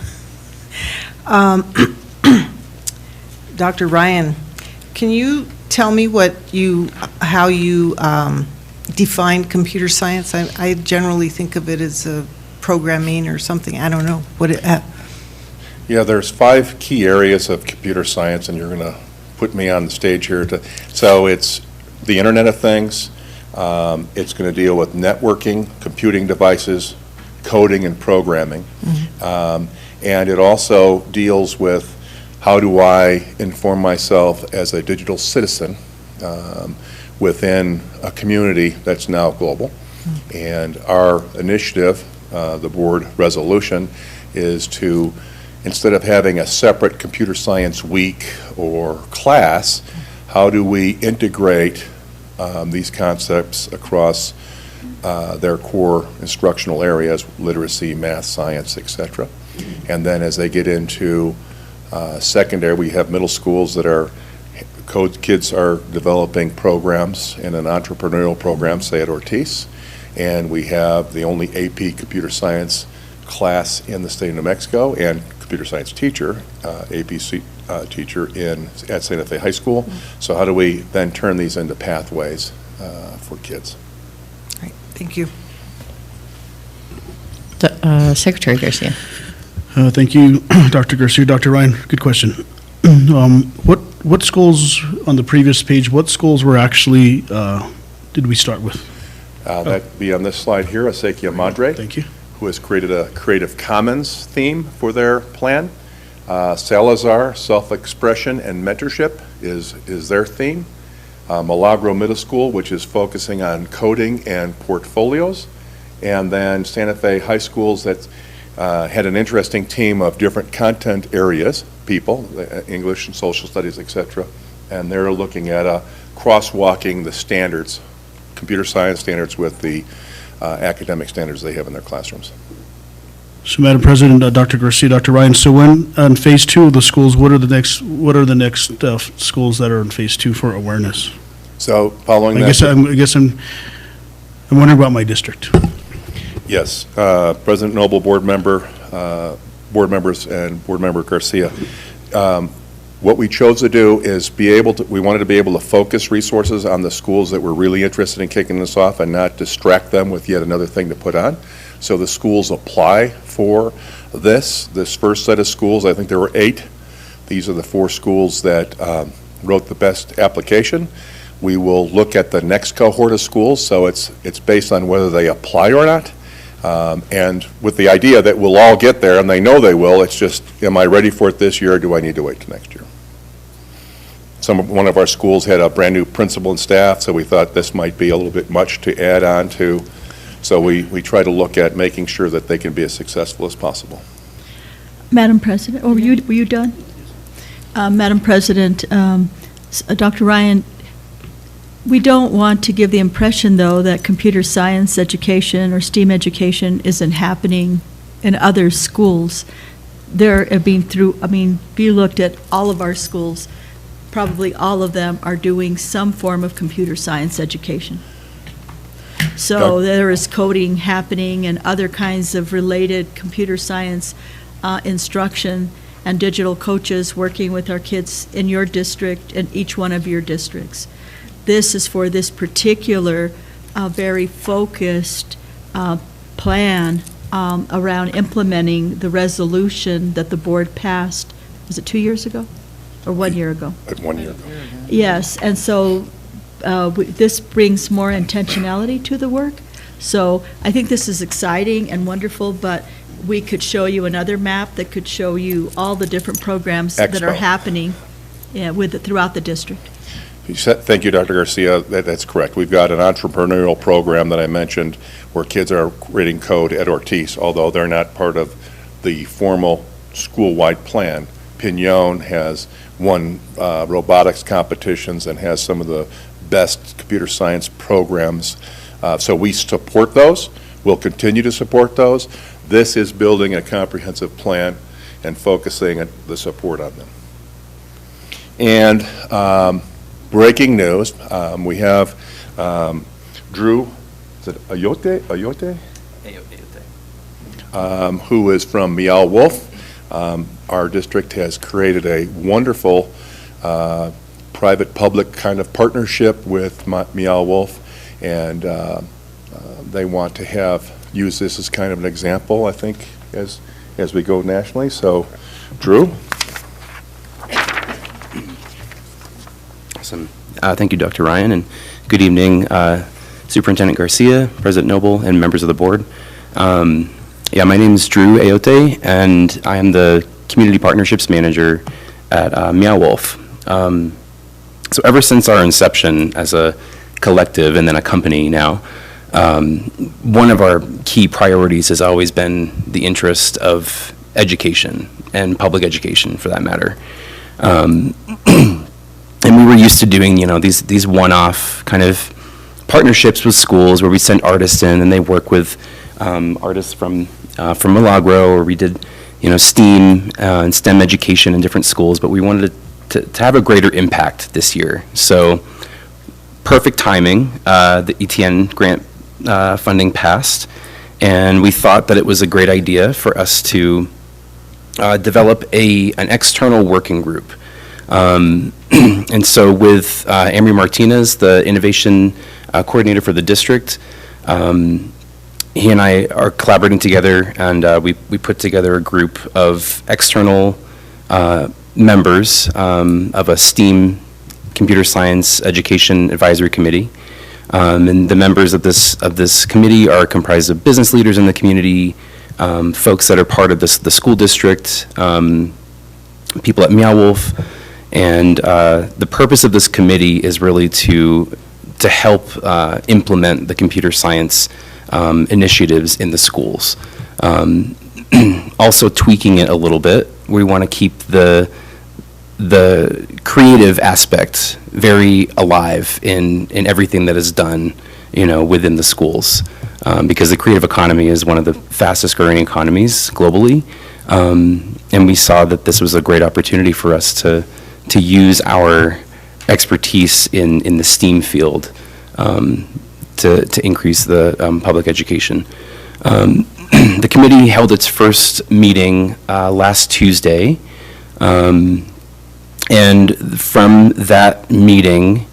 Dr. Ryan, can you tell me how you define computer science? I generally think of it as programming or something. I don't know what it. yeah, there's 5 key areas of computer science, and you're going to put me on the stage here. So it's the Internet of Things. It's going to deal with networking, computing devices, coding and programming. And it also deals with how do I inform myself as a digital citizen within a community that's now global. And our initiative, the board resolution, is to, instead of having a separate computer science week or class, how do we integrate these concepts across their core instructional areas, literacy, math, science, etc. And then as they get into secondary, we have middle schools that are, kids are developing programs in an entrepreneurial program, say at Ortiz, and we have the only AP computer science class in the state of New Mexico, and computer science teacher, APC teacher at Santa Fe High School. So how do we then turn these into pathways for kids? Right, thank you. Secretary Garcia. Thank you, Dr. Garcia. Dr. Ryan, good question. What schools on the previous page, what schools were actually, did we start with? That'd be on this slide here, Acequia Madre. Thank you. Who has created a Creative Commons theme for their plan. Salazar, Self-Expression and Mentorship is their theme. Milagro Middle School, which is focusing on coding and portfolios. And then Santa Fe High Schools that had an interesting team of different content areas, people, English and social studies, etc. And they're looking at crosswalking the standards, computer science standards with the academic standards they have in their classrooms. So, Madam President, Dr. Garcia, Dr. Ryan, so when on phase 2 of the schools, what are the next schools that are in phase 2 for awareness? So following I that, guess I'm wondering about my district. yes, President Noble, board members, and Board Member Garcia. What we chose to do is we wanted to be able to focus resources on the schools that were really interested in kicking this off and not distract them with yet another thing to put on. So the schools apply for this first set of schools. I think there were 8. These are the 4 schools that wrote the best application. We will look at the next cohort of schools, so it's based on whether they apply or not. And with the idea that we'll all get there, and they know they will, it's just, am I ready for it this year, or do I need to wait till next year? One of our schools had a brand new principal and staff, so we thought this might be a little bit much to add on to. So we try to look at making sure that they can be as successful as possible. Madam President, were you done? Madam President, Dr. Ryan, we don't want to give the impression, though, that computer science education or STEAM education isn't happening in other schools. If you looked at all of our schools, probably all of them are doing some form of computer science education. So there is coding happening and other kinds of related computer science instruction and digital coaches working with our kids in your district and each one of your districts. This is for this particular very focused plan around implementing the resolution that the board passed, was it 2 years ago or 1 year ago? 1 year ago. Yes, and so this brings more intentionality to the work. So I think this is exciting and wonderful, but we could show you another map that could show you all the different programs that are Expo. happening throughout the district. Thank you, Dr. Garcia. That's correct. We've got an entrepreneurial program that I mentioned where kids are creating code at Ortiz, although they're not part of the formal school-wide plan. Piñon has won robotics competitions and has some of the best computer science programs So we support those. We'll continue to support those. This is building a comprehensive plan and focusing the support on them. And breaking news, we have Drew, is it Ayote? Who is from Meow Wolf. Our district has created a wonderful private-public kind of partnership with Meow Wolf, and they want to use this as kind of an example, I think, as we go nationally. So, Drew? Awesome. Thank you, Dr. Ryan, and good evening, Superintendent Garcia, President Noble, and members of the board. Yeah, my name is Drew Ayote, and I am the Community Partnerships Manager at Meow Wolf. So ever since our inception as a collective and then a company now, one of our key priorities has always been the interest of education, and public education for that matter. And we were used to doing, these one-off kind of partnerships with schools where we send artists in and they work with artists from Milagro, or we did, STEAM and STEM education in different schools, but we wanted to have a greater impact this year. So perfect timing, the ETN grant funding passed, and we thought that it was a great idea for us to develop an external working group. And so with Amory Martinez, the innovation coordinator for the district, he and I are collaborating together, and we put together a group of external members of a STEAM Computer Science Education Advisory Committee. And the members of this committee are comprised of business leaders in the community, folks that are part of the school district, people at Meow Wolf, and the purpose of this committee is really to help implement the computer science initiatives in the schools. Also tweaking it a little bit. We want to keep the creative aspect very alive in everything that is done, within the schools, because the creative economy is one of the fastest growing economies globally, and we saw that this was a great opportunity for us to use our expertise in the STEAM field to increase the public education. The committee held its first meeting last Tuesday, and from that meeting,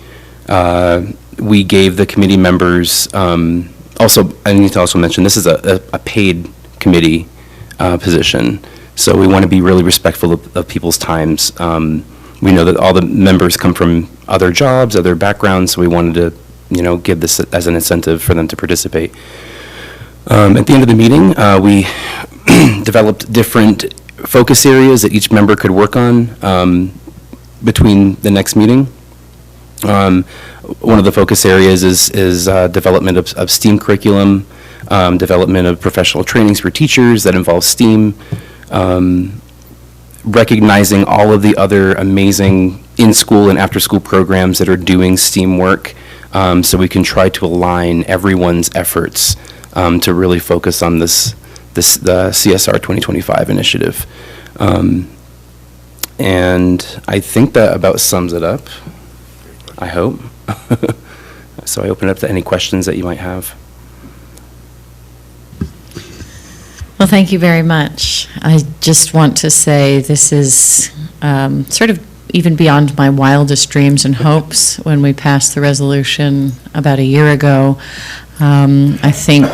we gave the committee members, also, I need to also mention, this is a paid committee position, so we want to be really respectful of people's times. We know that all the members come from other jobs, other backgrounds, so we wanted to, give this as an incentive for them to participate. At the end of the meeting, we developed different focus areas that each member could work on between the next meeting. One of the focus areas is development of STEAM curriculum, development of professional trainings for teachers that involve STEAM, recognizing all of the other amazing in-school and after-school programs that are doing STEAM work, so we can try to align everyone's efforts to really focus on the CSR 2025 initiative. And I think that about sums it up, I hope. So I open it up to any questions that you might have. Well, thank you very much. I just want to say this is sort of even beyond my wildest dreams and hopes when we passed the resolution about a year ago. I think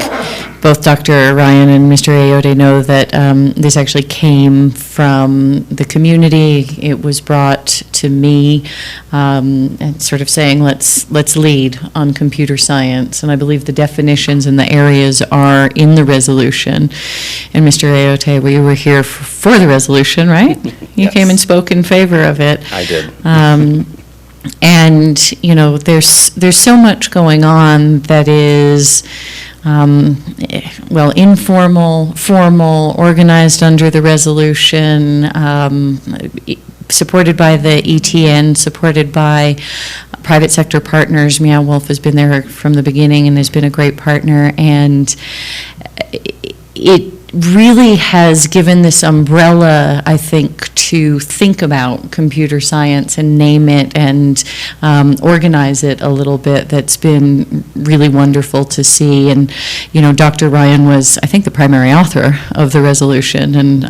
both Dr. Ryan and Mr. Ayote know that this actually came from the community. It was brought to me and sort of saying, let's lead on computer science. And I believe the definitions and the areas are in the resolution. And Mr. Ayote, we were here for the resolution, right? You Yes. came and spoke in favor of it. I did. And, there's so much going on that is, informal, formal, organized under the resolution, supported by the ETN, supported by private sector partners. Meow Wolf has been there from the beginning and has been a great partner, and it really has given this umbrella, I think, to think about computer science and name it and organize it a little bit. That's been really wonderful to see. And, you know, Dr. Ryan was, I think, the primary author of the resolution, and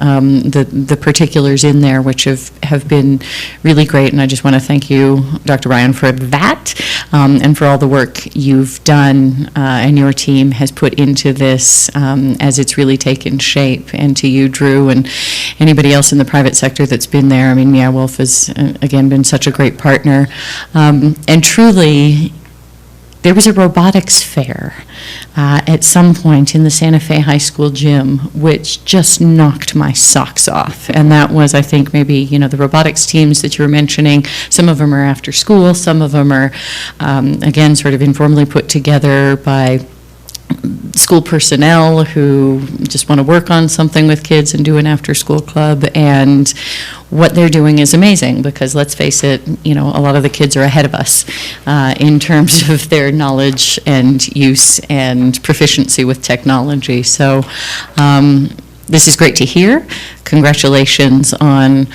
the particulars in there, which have been really great. And I just want to thank you, Dr. Ryan, for that, and for all the work you've done and your team has put into this as it's really taken shape. And to you, Drew, and anybody else in the private sector that's been there. I mean, Meow Wolf has, again, been such a great partner. And truly, there was a robotics fair at some point in the Santa Fe High School gym, which just knocked my socks off. And that was, I think, maybe, you know, the robotics teams that you were mentioning, some of them are after school, some of them are, again, sort of informally put together by school personnel who just want to work on something with kids and do an after-school club. And what they're doing is amazing, because let's face it, you know, a lot of the kids are ahead of us in terms of their knowledge and use and proficiency with technology. So this is great to hear. Congratulations on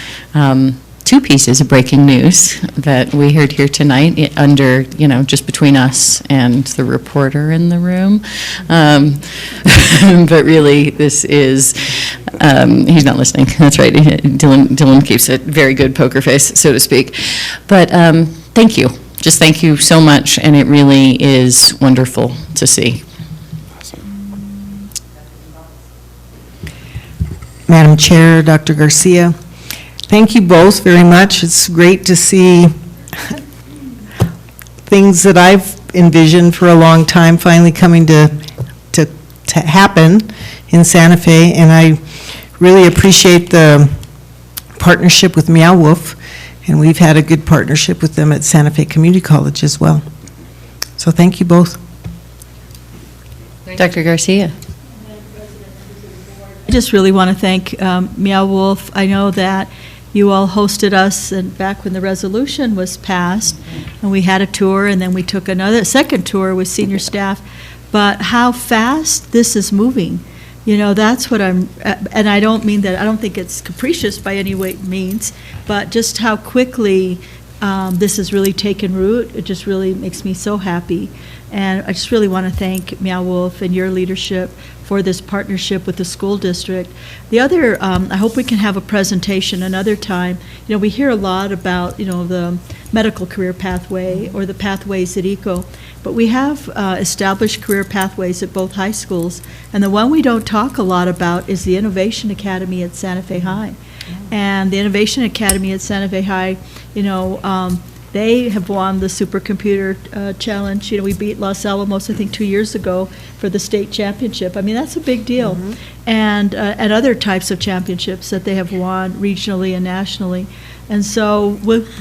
two pieces of breaking news that we heard here tonight under, you know, just between us and the reporter in the room. But really, this is, he's not listening, that's right. Dylan keeps a very good poker face, so to speak. But thank you, just thank you so much, and it really is wonderful to see. Madam Chair, Dr. Garcia, thank you both very much. It's great to see things that I've envisioned for a long time finally coming to happen in Santa Fe, and I really appreciate the partnership with Meow Wolf, and we've had a good partnership with them at Santa Fe Community College as well. So thank you both. Dr. Garcia. I just really want to thank Meow Wolf. I know that you all hosted us and back when the resolution was passed, and we had a tour, and then we took another second tour with senior staff. But how fast this is moving, you know, that's what I'm, and I don't mean that, I don't think it's capricious by any way means, but just how quickly this has really taken root. It just really makes me so happy. And I just really want to thank Meow Wolf and your leadership for this partnership with the school district. The other, I hope we can have a presentation another time. You know, we hear a lot about, you know, the medical career pathway or the pathways at ECO, but we have established career pathways at both high schools, and the one we don't talk a lot about is the Innovation Academy at Santa Fe High. And the Innovation Academy at Santa Fe High, you know, they have won the supercomputer challenge. You know, we beat Los Alamos, I think, 2 years ago for the state championship. I mean, that's a big deal. And other types of championships that they have won regionally and nationally. And so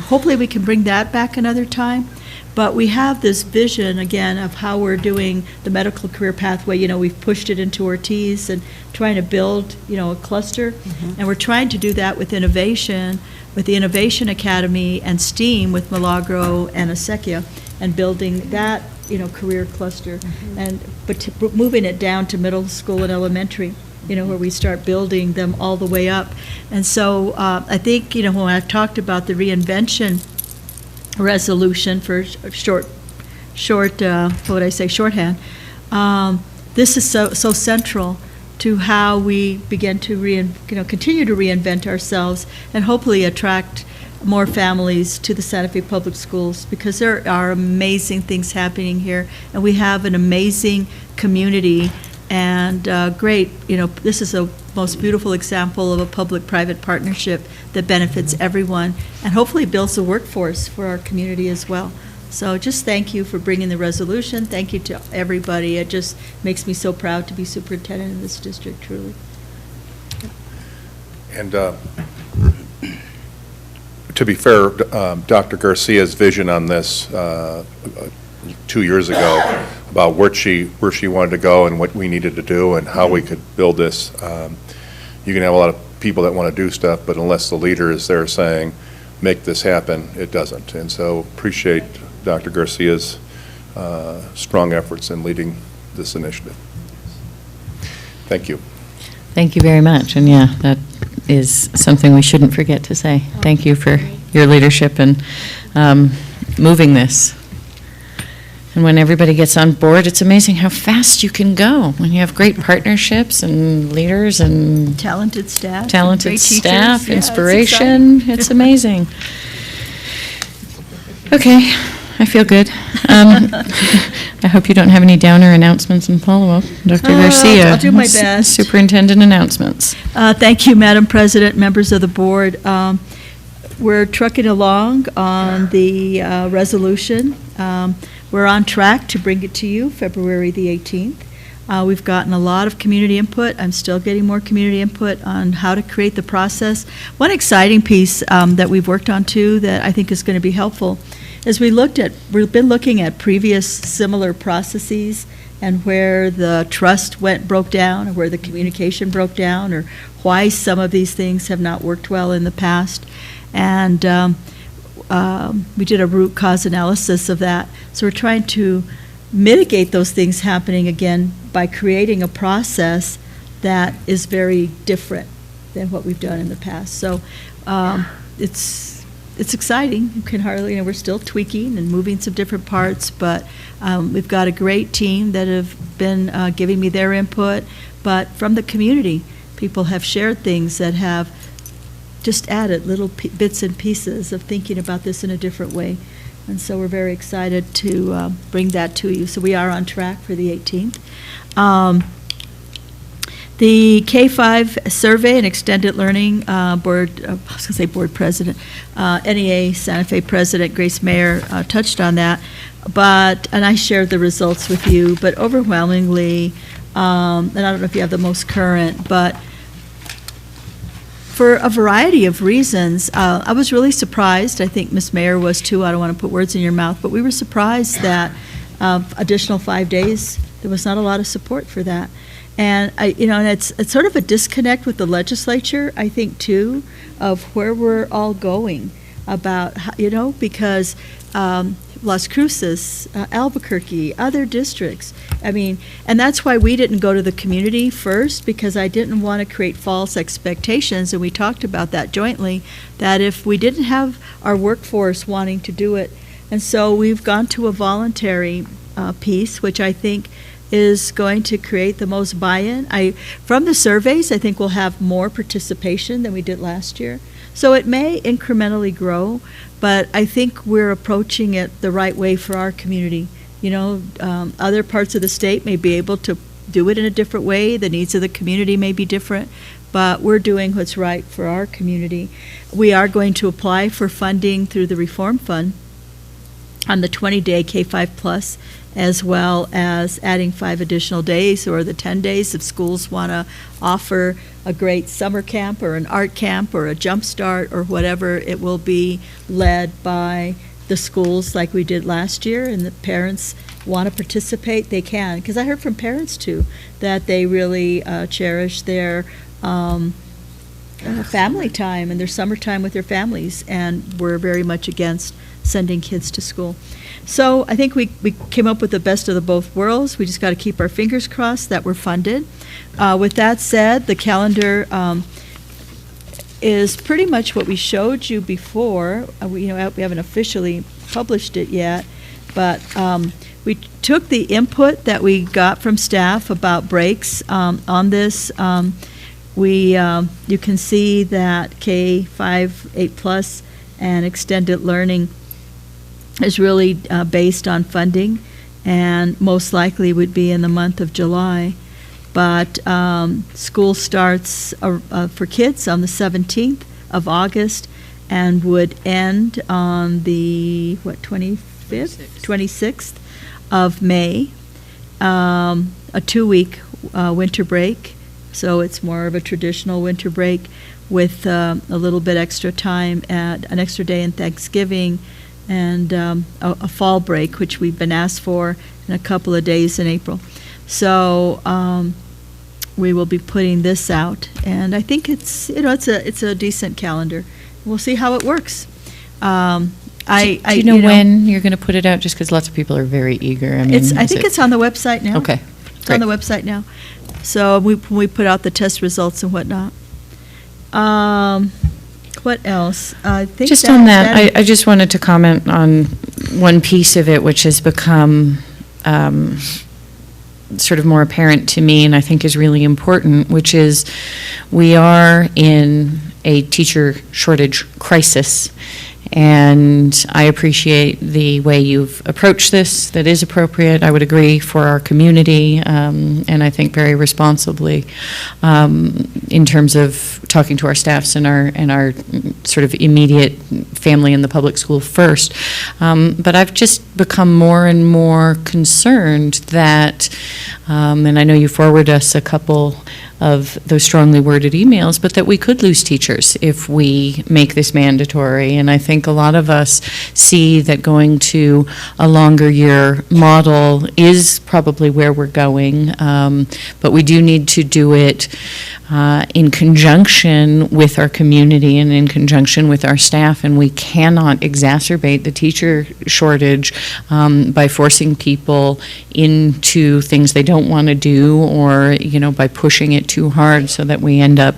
hopefully we can bring that back another time. But we have this vision, again, of how we're doing the medical career pathway. You know, we've pushed it into Ortiz and trying to build, you know, a cluster. And we're trying to do that with innovation, with the Innovation Academy and STEAM with Milagro and Acequia, and building that, you know, career cluster. But moving it down to middle school and elementary, you know, where we start building them all the way up. And so I think, you know, when I've talked about the reinvention resolution for shorthand, this is so central to how we begin to continue to reinvent ourselves and hopefully attract more families to the Santa Fe Public Schools, because there are amazing things happening here, and we have an amazing community and great, you know, this is a most beautiful example of a public-private partnership that benefits everyone and hopefully builds a workforce for our community as well. So just thank you for bringing the resolution. Thank you to everybody. It just makes me so proud to be superintendent in this district, truly. And to be fair, Dr. Garcia's vision on this 2 years ago about where she wanted to go and what we needed to do and how we could build this. You can have a lot of people that want to do stuff, but unless the leader is there saying, make this happen, it doesn't. And so appreciate Dr. Garcia's strong efforts in leading this initiative. Thank you. Thank you very much. And yeah, that is something we shouldn't forget to say. Thank you for your leadership in moving this. And when everybody gets on board, it's amazing how fast you can go when you have great partnerships and leaders and Talented staff. talented great teachers. staff, Yeah, it's inspiration. It's amazing. Okay, I feel good. I hope you don't have any downer announcements and follow-up. Dr. Garcia. I'll do my best. Superintendent announcements. Thank you, Madam President, members of the board. We're trucking along on the resolution. We're on track to bring it to you February the 18th. We've gotten a lot of community input. I'm still getting more community input on how to create the process. One exciting piece that we've worked on too that I think is going to be helpful is we've been looking at previous similar processes and where the trust broke down, or where the communication broke down, or why some of these things have not worked well in the past. And we did a root cause analysis of that. So we're trying to mitigate those things happening again by creating a process that is very different than what we've done in the past. So it's exciting. You can hardly, we're still tweaking and moving some different parts, but we've got a great team that have been giving me their input. But from the community, people have shared things that have just added little bits and pieces of thinking about this in a different way. And so we're very excited to bring that to you. So we are on track for the 18th. The K-5 survey and extended learning board, I was going to say board president, NEA Santa Fe president Grace Mayer touched on that. And I shared the results with you, but overwhelmingly, and I don't know if you have the most current, but for a variety of reasons, I was really surprised. I think Ms. Mayer was too. I don't want to put words in your mouth, but we were surprised that additional 5 days, there was not a lot of support for that. And and it's sort of a disconnect with the legislature, I think, too, of where we're all going about, because Las Cruces, Albuquerque, other districts. And that's why we didn't go to the community first, because I didn't want to create false expectations, and we talked about that jointly, that if we didn't have our workforce wanting to do it, and so we've gone to a voluntary piece, which I think is going to create the most buy-in. From the surveys, I think we'll have more participation than we did last year. So it may incrementally grow, but I think we're approaching it the right way for our community. Other parts of the state may be able to do it in a different way. The needs of the community may be different, but we're doing what's right for our community. We are going to apply for funding through the Reform Fund on the 20-day K-5 Plus, as well as adding 5 additional days, or the 10 days if schools want to offer a great summer camp or an art camp or a jump start or whatever. It will be led by the schools like we did last year, and the parents want to participate, they can. Because I heard from parents too that they really cherish their family time and their summertime with their families, and we're very much against sending kids to school. So I think we came up with the best of the both worlds. We just got to keep our fingers crossed that we're funded. With that said, the calendar is pretty much what we showed you before. We haven't officially published it yet, but we took the input that we got from staff about breaks on this. You can see that K-5, 8+, and extended learning is really based on funding, and most likely would be in the month of July. But school starts for kids on the 17th of August and would end on the, 26th of May. A 2-week winter break, so it's more of a traditional winter break with a little bit extra time, an extra day in Thanksgiving, and a fall break, which we've been asked for, in a couple of days in April. So we will be putting this out, and I think it's a decent calendar. We'll see how it works. Do you know when you're going to put it out? Just because lots of people are very eager. I mean, I think it's on the website now. Okay, It's on the website now. So we put out the test results and whatnot. What else? I think Just on that, I just wanted to comment on one piece of it, which has become sort of more apparent to me, and I think is really important, which is we are in a teacher shortage crisis. And I appreciate the way you've approached this. That is appropriate, I would agree, for our community, and I think very responsibly in terms of talking to our staffs and our sort of immediate family in the public school first. But I've just become more and more concerned that, and I know you forwarded us a couple of those strongly worded emails, but that we could lose teachers if we make this mandatory. And I think a lot of us see that going to a longer year model is probably where we're going, but we do need to do it in conjunction with our community and in conjunction with our staff, and we cannot exacerbate the teacher shortage by forcing people into things they don't want to do, or by pushing it too hard so that we end up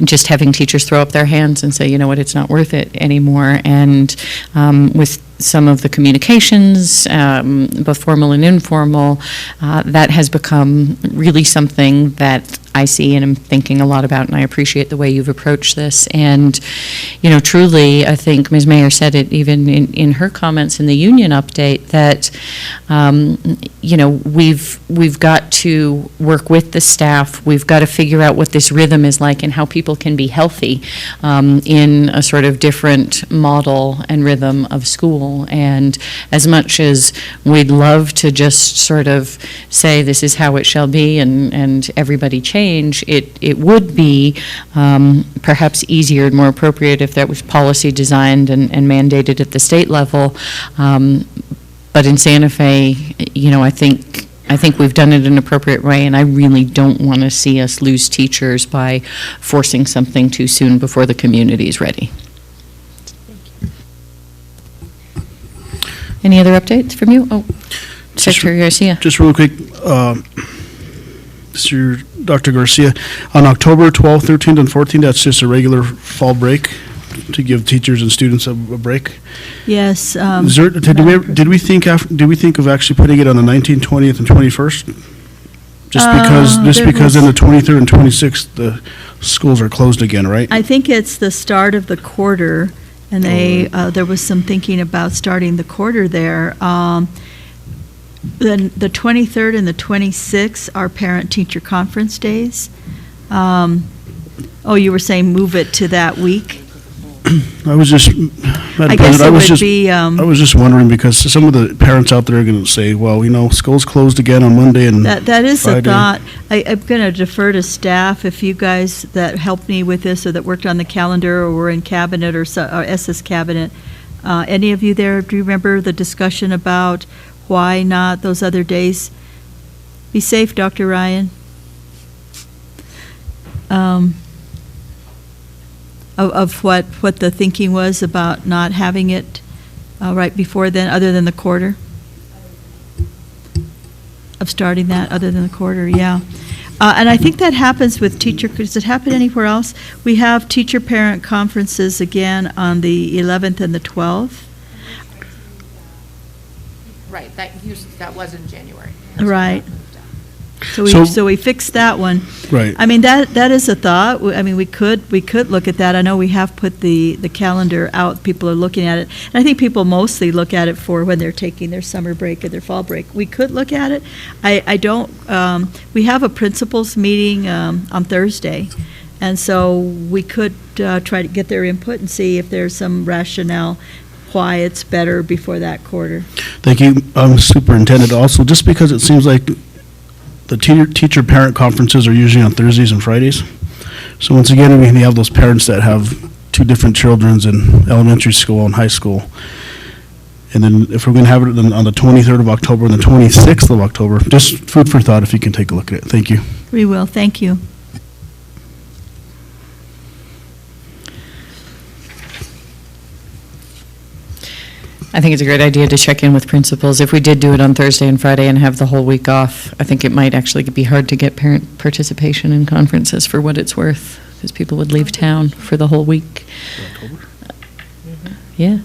just having teachers throw up their hands and say, you know what, it's not worth it anymore. And with some of the communications, both formal and informal, that has become really something that I see and am thinking a lot about, and I appreciate the way you've approached this. And, truly, I think Ms. Mayer said it even in her comments in the union update that, we've got to work with the staff. We've got to figure out what this rhythm is like and how people can be healthy in a sort of different model and rhythm of school. And as much as we'd love to just sort of say this is how it shall be and everybody change, it would be perhaps easier and more appropriate if that was policy designed and mandated at the state level. But in Santa Fe, I think we've done it in an appropriate way, and I really don't want to see us lose teachers by forcing something too soon before the community is ready. Any other updates from you? Oh, Secretary Garcia. Just really quick, Dr. Garcia, on October 12th, 13th, and 14th, that's just a regular fall break to give teachers and students a break. Yes. Did we think of actually putting it on the 19th, 20th, and 21st? Just because in the 23rd and 26th, the schools are closed again, right? I think it's the start of the quarter, and there was some thinking about starting the quarter there. Then the 23rd and the 26th are parent-teacher conference days. You were saying move it to that week? I was just, Madam President, I was just wondering, because some of the parents out there are going to say, well, school's closed again on Monday and That is Friday. a thought. I'm going to defer to staff, if you guys that helped me with this or that worked on the calendar or were in cabinet or SS cabinet. Any of you there, do you remember the discussion about why not those other days? Be safe, Dr. Ryan. Of what the thinking was about not having it right before then, other than the quarter? Of starting that, other than the quarter, yeah. And I think that happens with teacher, does it happen anywhere else? We have teacher-parent conferences again on the 11th and the 12th. Right, that was in January. Right. So we fixed that one. Right. I mean, that is a thought. I mean, we could look at that. I know we have put the calendar out. People are looking at it. And I think people mostly look at it for when they're taking their summer break or their fall break. We could look at it. I don't, we have a principals meeting on Thursday. And so we could try to get their input and see if there's some rationale why it's better before that quarter. Thank you, Superintendent. Also, just because it seems like the teacher-parent conferences are usually on Thursdays and Fridays. So once again, we have those parents that have two different children in elementary school and high school. And then if we're going to have it on the 23rd of October and the 26th of October, just food for thought if you can take a look at it. Thank you. We will. Thank you. I think it's a great idea to check in with principals. If we did do it on Thursday and Friday and have the whole week off, I think it might actually be hard to get parent participation in conferences for what it's worth, because people would leave town for the whole week. Yeah.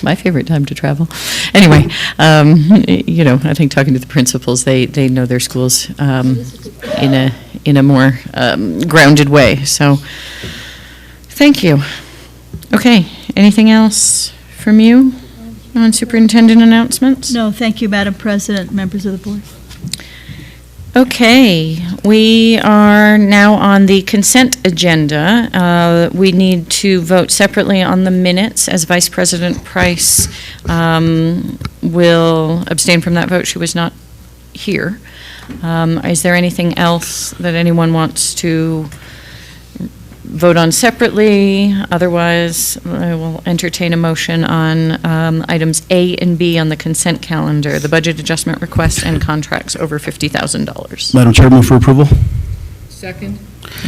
My favorite time to travel. Anyway, I think talking to the principals, they know their schools in a more grounded way. So, thank you. Okay, anything else from you on superintendent announcements? No, thank you, Madam President, members of the board. Okay, we are now on the consent agenda. We need to vote separately on the minutes, as Vice President Price will abstain from that vote. She was not here. Is there anything else that anyone wants to vote on separately? Otherwise, I will entertain a motion on items A and B on the consent calendar, the budget adjustment requests and contracts over $50,000. Madam Chair, move for approval. Second?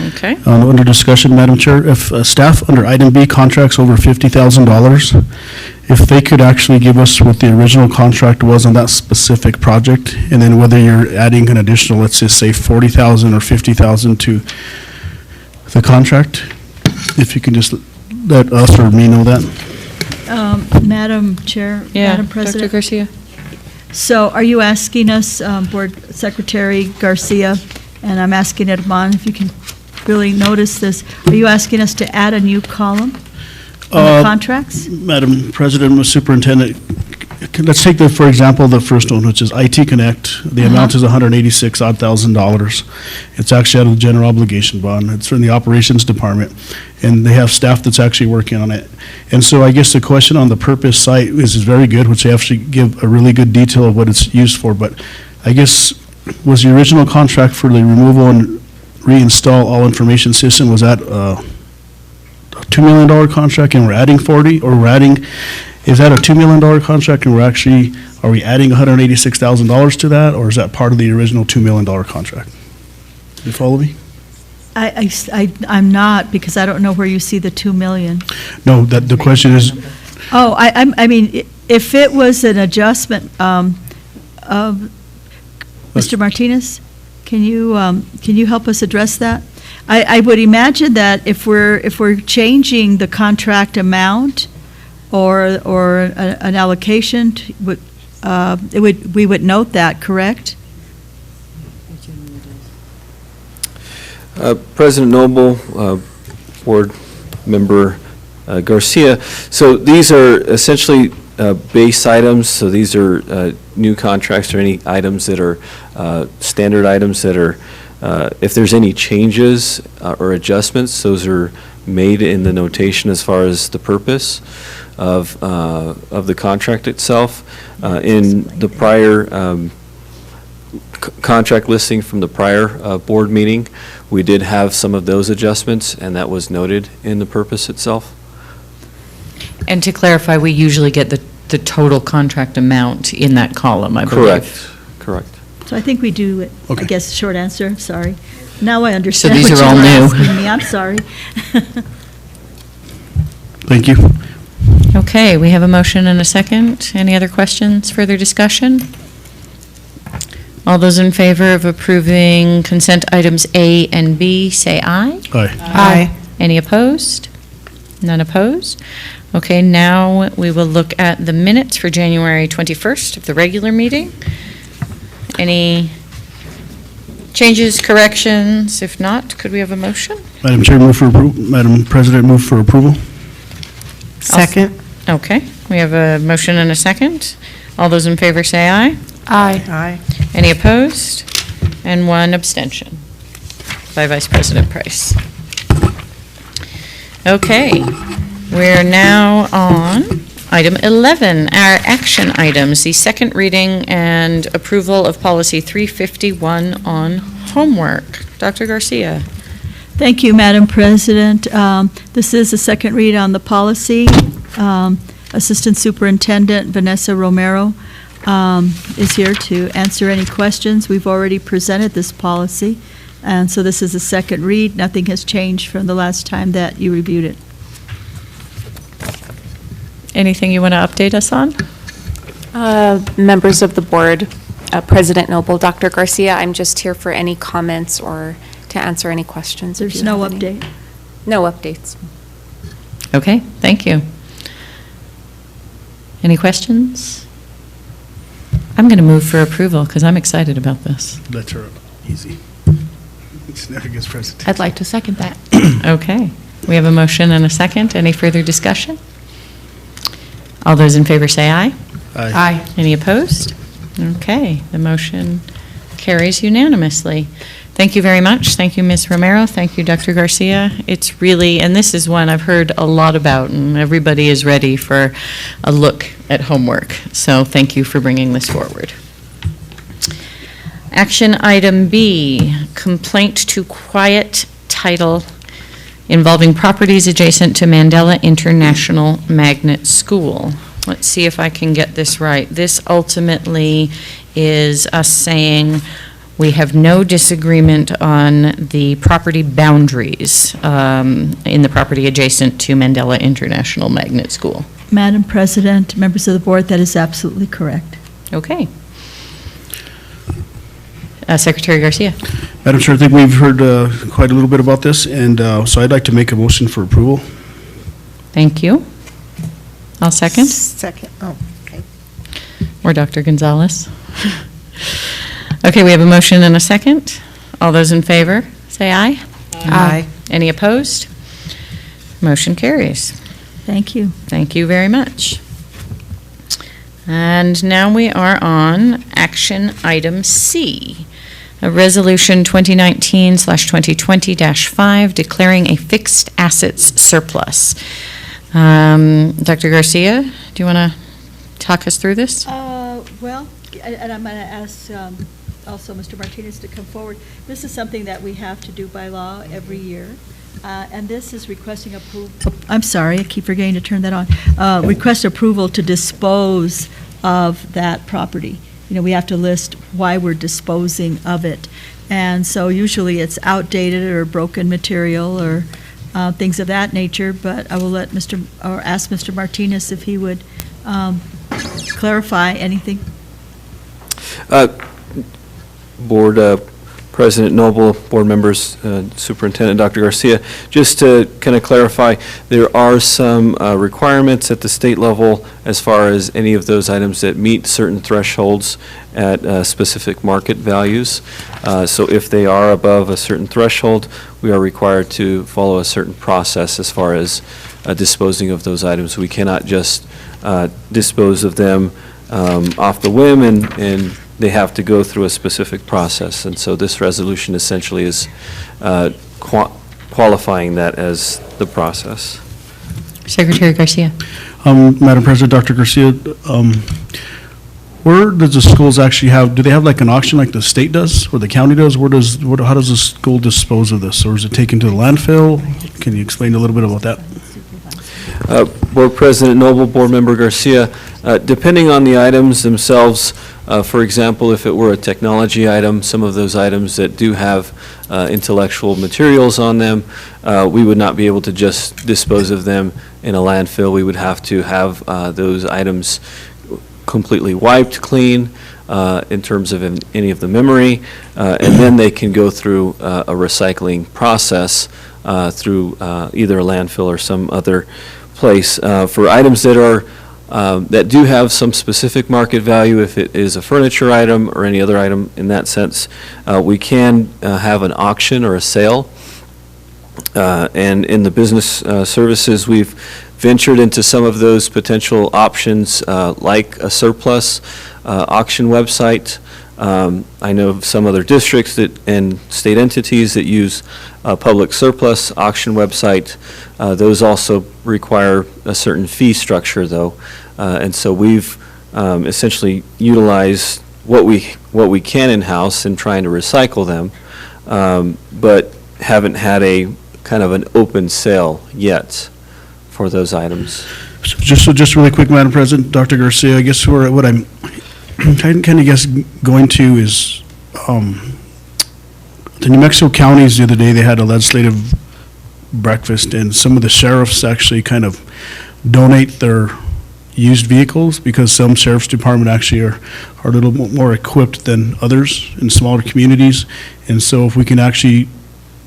Okay. Under discussion, Madam Chair, if staff under item B contracts over $50,000, if they could actually give us what the original contract was on that specific project, and then whether you're adding an additional, let's just say 40,000 or 50,000 to the contract, if you can just let us or me know that. Madam Chair, Yeah, Madam Dr. President. Garcia? So are you asking us, Board Secretary Garcia, and I'm asking Edmond if you can really notice this, are you asking us to add a new column on the contracts? Madam President, Superintendent, let's take for example, the first one, which is IT Connect. The amount is $186,000. It's actually out of the general obligation bond. It's from the operations department, and they have staff that's actually working on it. And so I guess the question on the purpose site is very good, which they actually give a really good detail of what it's used for. But I guess, was the original contract for the removal and reinstall all information system, was that a $2 million contract and we're adding 40, or we're adding, is that a $2 million contract and are we adding $186,000 to that, or is that part of the original $2 million contract? You follow me? I'm not, because I don't know where you see the 2 million. No, the question is, Oh, I mean, if it was an adjustment, Mr. Martinez, can you help us address that? I would imagine that if we're changing the contract amount or an allocation, we would note that, correct? President Noble, Board Member Garcia, so these are essentially base items, so these are new contracts or any items that are standard items that are, if there's any changes or adjustments, those are made in the notation as far as the purpose of the contract itself. In the prior contract listing from the prior board meeting, we did have some of those adjustments, and that was noted in the purpose itself. And to clarify, we usually get the total contract amount in that column, I believe. Correct. So I think we do it. I Okay. guess, short answer, sorry. Now I understand these what are you all were new. asking me. I'm sorry. thank you. Okay, we have a motion and a second. Any other questions, further discussion? All those in favor of approving consent items A and B, say aye. Aye. Aye. Any opposed? None opposed? Okay, now we will look at the minutes for January 21st of the regular meeting. Any changes, corrections? If not, could we have a motion? Madam Chair, move for approval. Madam President, move for approval. Second? Okay, we have a motion and a second. All those in favor say aye. Aye. Aye. Any opposed? And one abstention by Vice President Price. Okay, we're now on item 11, our action items, the second reading and approval of policy 351 on homework. Dr. Garcia. Thank you, Madam President. This is the second read on the policy. Assistant Superintendent Vanessa Romero is here to answer any questions. We've already presented this policy, and so this is the second read. Nothing has changed from the last time that you reviewed it. anything you want to update us on? Members of the board, President Noble, Dr. Garcia, I'm just here for any comments or to answer any questions. if There's you no have any. update. No updates. Okay, thank you. Any questions? I'm going to move for approval because I'm excited about this. That's her, easy. It's never gets presented. I'd like to second that. Okay, we have a motion and a second. Any further discussion? All those in favor say aye. Aye. Any opposed? Okay, the motion carries unanimously. Thank you very much. Thank you, Ms. Romero. Thank you, Dr. Garcia. It's really, and this is one I've heard a lot about, and everybody is ready for a look at homework. So thank you for bringing this forward. Action item B, complaint to quiet title involving properties adjacent to Mandela International Magnet School. Let's see if I can get this right. This ultimately is us saying we have no disagreement on the property boundaries in the property adjacent to Mandela International Magnet School. Madam President, members of the board, that is absolutely correct. Okay. Secretary Garcia. Madam Chair, I think we've heard quite a little bit about this, and so I'd like to make a motion for approval. Thank you. I'll second. Second, oh, okay. Or Dr. Gonzalez. Okay, we have a motion and a second. All those in favor, say aye. Aye. Any opposed? Motion carries. Thank you. Thank you very much. And now we are on action item C, a resolution 2019/2020-5 declaring a fixed assets surplus. Dr. Garcia, do you want to talk us through this? Well, and I'm going to ask also Mr. Martinez to come forward. This is something that we have to do by law every year. And this is requesting approval. I'm sorry, I keep forgetting to turn that on. Request approval to dispose of that property. You know, we have to list why we're disposing of it. And so usually it's outdated or broken material or things of that nature, but I will let ask Mr. Martinez if he would clarify anything. Board President Noble, board members, Superintendent Dr. Garcia, just to kind of clarify, there are some requirements at the state level as far as any of those items that meet certain thresholds at specific market values. So if they are above a certain threshold, we are required to follow a certain process as far as disposing of those items. We cannot just dispose of them off the whim, and they have to go through a specific process. And so this resolution essentially is qualifying that as the process. Secretary Garcia. Madam President, Dr. Garcia, where does the schools actually have, do they have like an auction like the state does, or the county does? How does the school dispose of this? Or is it taken to the landfill? Can you explain a little bit about that? Board President Noble, Board Member Garcia, depending on the items themselves, for example, if it were a technology item, some of those items that do have intellectual materials on them, we would not be able to just dispose of them in a landfill. We would have to have those items completely wiped clean in terms of any of the memory, and then they can go through a recycling process through either a landfill or some other place. For items that are that do have some specific market value, if it is a furniture item or any other item in that sense, we can have an auction or a sale. And in the business services, we've ventured into some of those potential options, like a surplus auction website. I know of some other districts and state entities that use a public surplus auction website. Those also require a certain fee structure, though, and so we've essentially utilized what we can in-house in trying to recycle them, but haven't had a kind of an open sale yet for those items. So just really quick, Madam President, Dr. Garcia, I guess what I'm kind of guess going to is the New Mexico counties the other day, they had a legislative breakfast, and some of the sheriffs actually kind of donate their used vehicles, because some sheriff's department actually are a little more equipped than others in smaller communities. And so if we can actually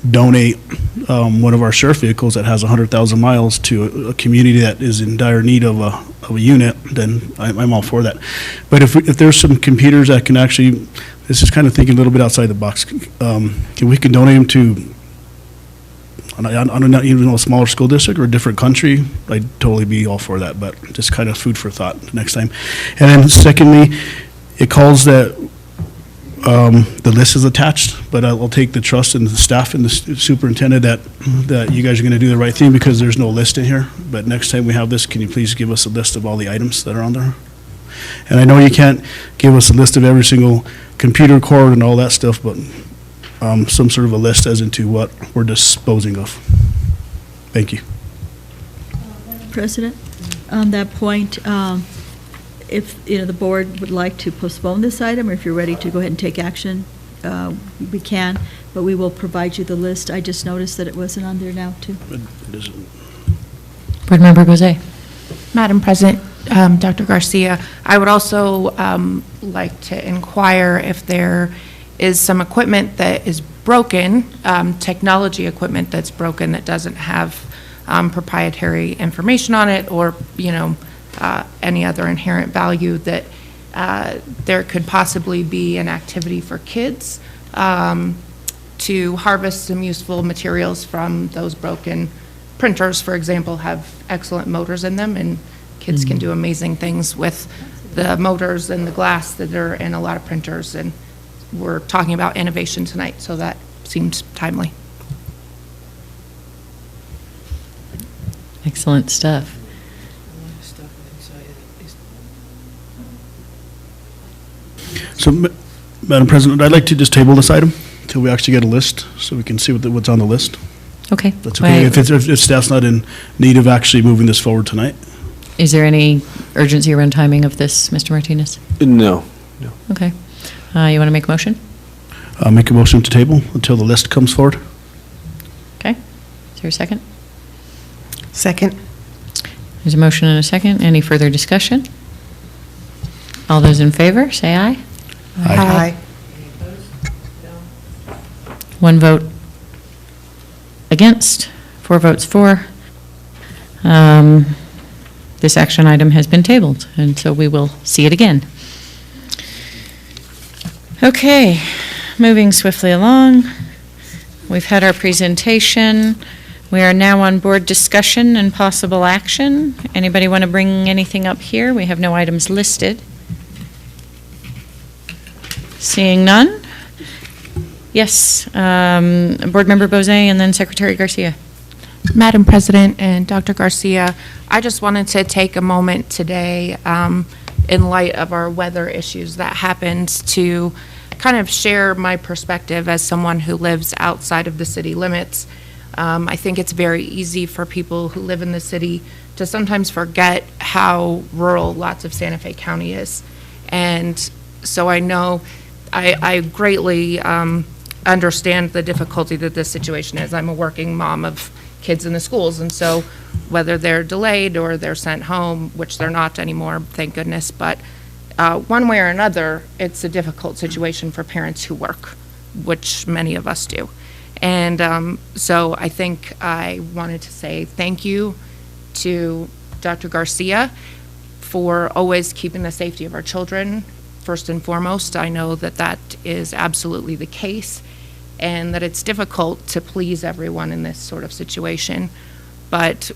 donate one of our sheriff vehicles that has 100,000 miles to a community that is in dire need of a unit, then I'm all for that. But if there's some computers that can actually, this is kind of thinking a little bit outside the box, we can donate them to, I don't know, even a smaller school district or a different country, I'd totally be all for that, but just kind of food for thought next time. And then secondly, it calls that the list is attached, but I'll take the trust in the staff and the superintendent that you guys are going to do the right thing, because there's no list in here. But next time we have this, can you please give us a list of all the items that are on there? And I know you can't give us a list of every single computer cord and all that stuff, but some sort of a list as into what we're disposing of. Thank you. President, on that point, if, the board would like to postpone this item, or if you're ready to go ahead and take action, we can, but we will provide you the list. I just noticed that it wasn't on there now, too. It isn't. Board Member Bozay. Madam President, Dr. Garcia, I would also like to inquire if there is some equipment that is broken, technology equipment that's broken that doesn't have proprietary information on it, or, any other inherent value, that there could possibly be an activity for kids to harvest some useful materials from those broken printers. For example, have excellent motors in them, and kids can do amazing things with the motors and the glass that are in a lot of printers. And we're talking about innovation tonight, so that seemed timely. Excellent stuff. So, Madam President, I'd like to just table this item until we actually get a list, so we can see what's on the list. Okay. That's okay, if staff's not in need of actually moving this forward tonight. Is there any urgency around timing of this, Mr. Martinez? No. Okay. You want to make a motion? Make a motion to table until the list comes forward. Okay. Is there a second? Second. There's a motion and a second. Any further discussion? All those in favor, say aye. Aye. One vote against, 4 votes for. This action item has been tabled, and so we will see it again. Okay, moving swiftly along. We've had our presentation. We are now on board discussion and possible action. Anybody want to bring anything up here? We have no items listed. Seeing none? Yes, Board Member Bozay and then Secretary Garcia. Madam President and Dr. Garcia, I just wanted to take a moment today, in light of our weather issues that happened, to kind of share my perspective as someone who lives outside of the city limits. I think it's very easy for people who live in the city to sometimes forget how rural lots of Santa Fe County is. And so I know I greatly understand the difficulty that this situation is. I'm a working mom of kids in the schools, and so whether they're delayed or they're sent home, which they're not anymore, thank goodness, but one way or another, it's a difficult situation for parents who work, which many of us do. And so I think I wanted to say thank you to Dr. Garcia for always keeping the safety of our children first and foremost. I know that that is absolutely the case, and that it's difficult to please everyone in this sort of situation. But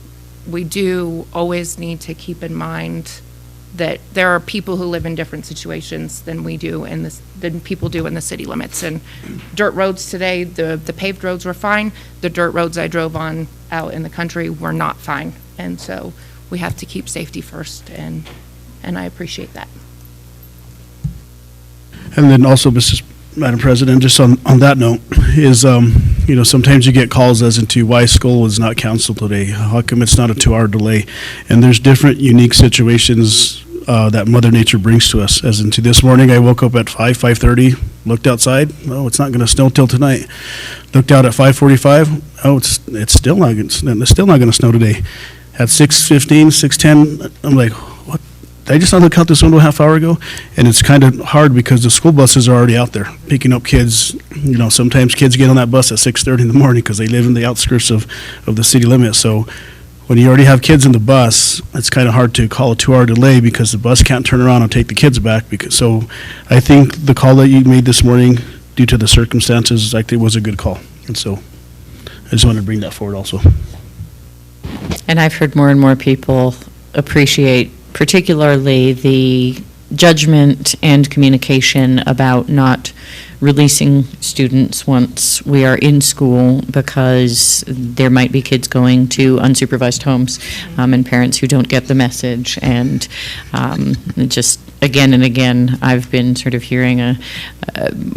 we do always need to keep in mind that there are people who live in different situations than we do than people do in the city limits. And dirt roads today, the paved roads were fine. The dirt roads I drove on out in the country were not fine. And so we have to keep safety first, and I appreciate that. And then also, Madam President, just on that note, is, sometimes you get calls as into why school was not canceled today. How come it's not a 2-hour delay? And there's different unique situations that Mother Nature brings to us. As into this morning, I woke up at 5:30, looked outside. Oh, it's not going to snow till tonight. Looked out at 5:45. Oh, it's still not going to snow today. At 6:15, 6:10, I'm like, I just not look out this window a half hour ago? And it's kind of hard because the school buses are already out there picking up kids. You know, sometimes kids get on that bus at 6:30 in the morning because they live in the outskirts of the city limits. So when you already have kids in the bus, it's kind of hard to call a 2-hour delay because the bus can't turn around and take the kids back. So I think the call that you made this morning, due to the circumstances, I think was a good call. And so I just wanted to bring that forward also. And I've heard more and more people appreciate particularly the judgment and communication about not releasing students once we are in school, because there might be kids going to unsupervised homes and parents who don't get the message. And just again and again, I've been sort of hearing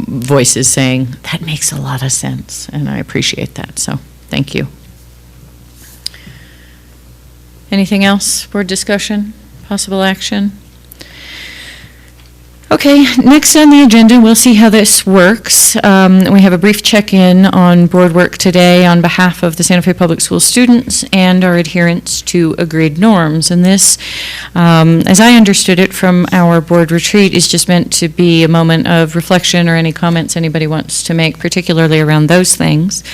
voices saying, that makes a lot of sense, and I appreciate that. So thank you. Anything else? Board discussion? Possible action? Okay, next on the agenda, we'll see how this works. We have a brief check-in on board work today on behalf of the Santa Fe Public Schools students and our adherence to agreed norms. And this, as I understood it from our board retreat, is just meant to be a moment of reflection or any comments anybody wants to make, particularly around those things.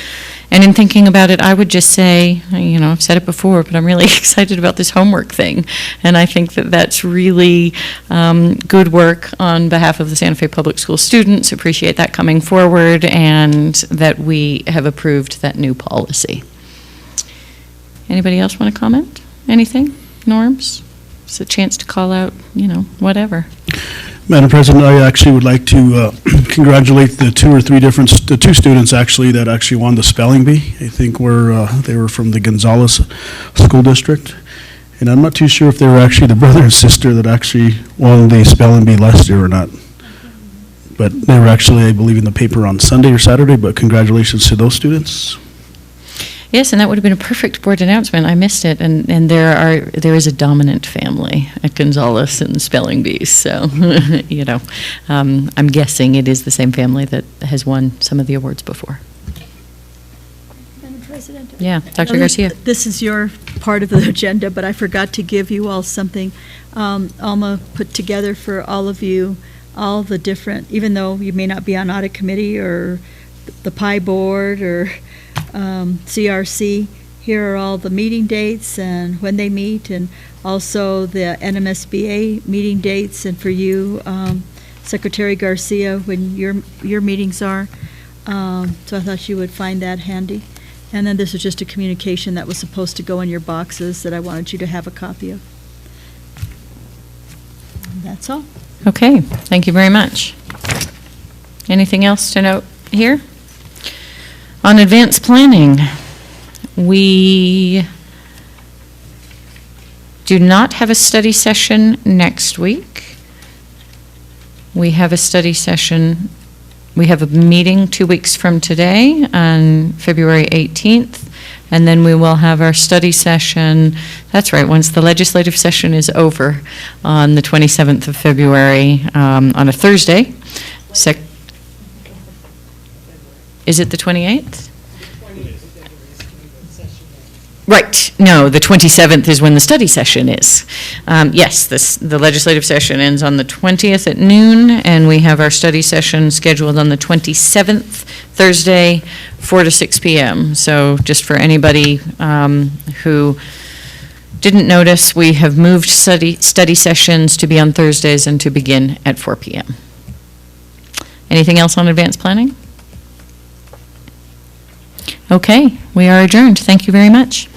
And in thinking about it, I would just say, you know, I've said it before, but I'm really excited about this homework thing. And I think that that's really good work on behalf of the Santa Fe Public School students. Appreciate that coming forward, and that we have approved that new policy. Anybody else want to comment? Anything? Norms? It's a chance to call out, you know, whatever. Madam President, I actually would like to congratulate the two students actually that actually won the spelling bee. I think they were from the Gonzales School District. And I'm not too sure if they were actually the brother and sister that actually won the spelling bee last year or not. But they were actually, I believe, in the paper on Sunday or Saturday, but congratulations to those students. Yes, and that would have been a perfect board announcement. I missed it, and there is a dominant family at Gonzales in spelling bees. So, you know, I'm guessing it is the same family that has won some of the awards before. Madam President. Yeah, Dr. Garcia. This is your part of the agenda, but I forgot to give you all something. Alma put together for all of you all the different, even though you may not be on audit committee or the PI board or CRC, here are all the meeting dates and when they meet, and also the NMSBA meeting dates, and for you, Secretary Garcia, when your meetings are. So I thought you would find that handy. And then this is just a communication that was supposed to go in your boxes that I wanted you to have a copy of. And that's all. Okay, thank you very much. Anything else to note here? On advanced planning, we do not have a study session next week. We have a study session, we have a meeting 2 weeks from today on February 18th, and then we will have our study session, that's right, once the legislative session is over on the 27th of February on a Thursday. Is it the 28th? Right. No, the 27th is when the study session is. Yes, the legislative session ends on the 20th at noon, and we have our study session scheduled on the 27th, Thursday, 4 to 6 p.m. So just for anybody who didn't notice, we have moved study sessions to be on Thursdays and to begin at 4 p.m. Anything else on advanced planning? Okay, we are adjourned. Thank you very much.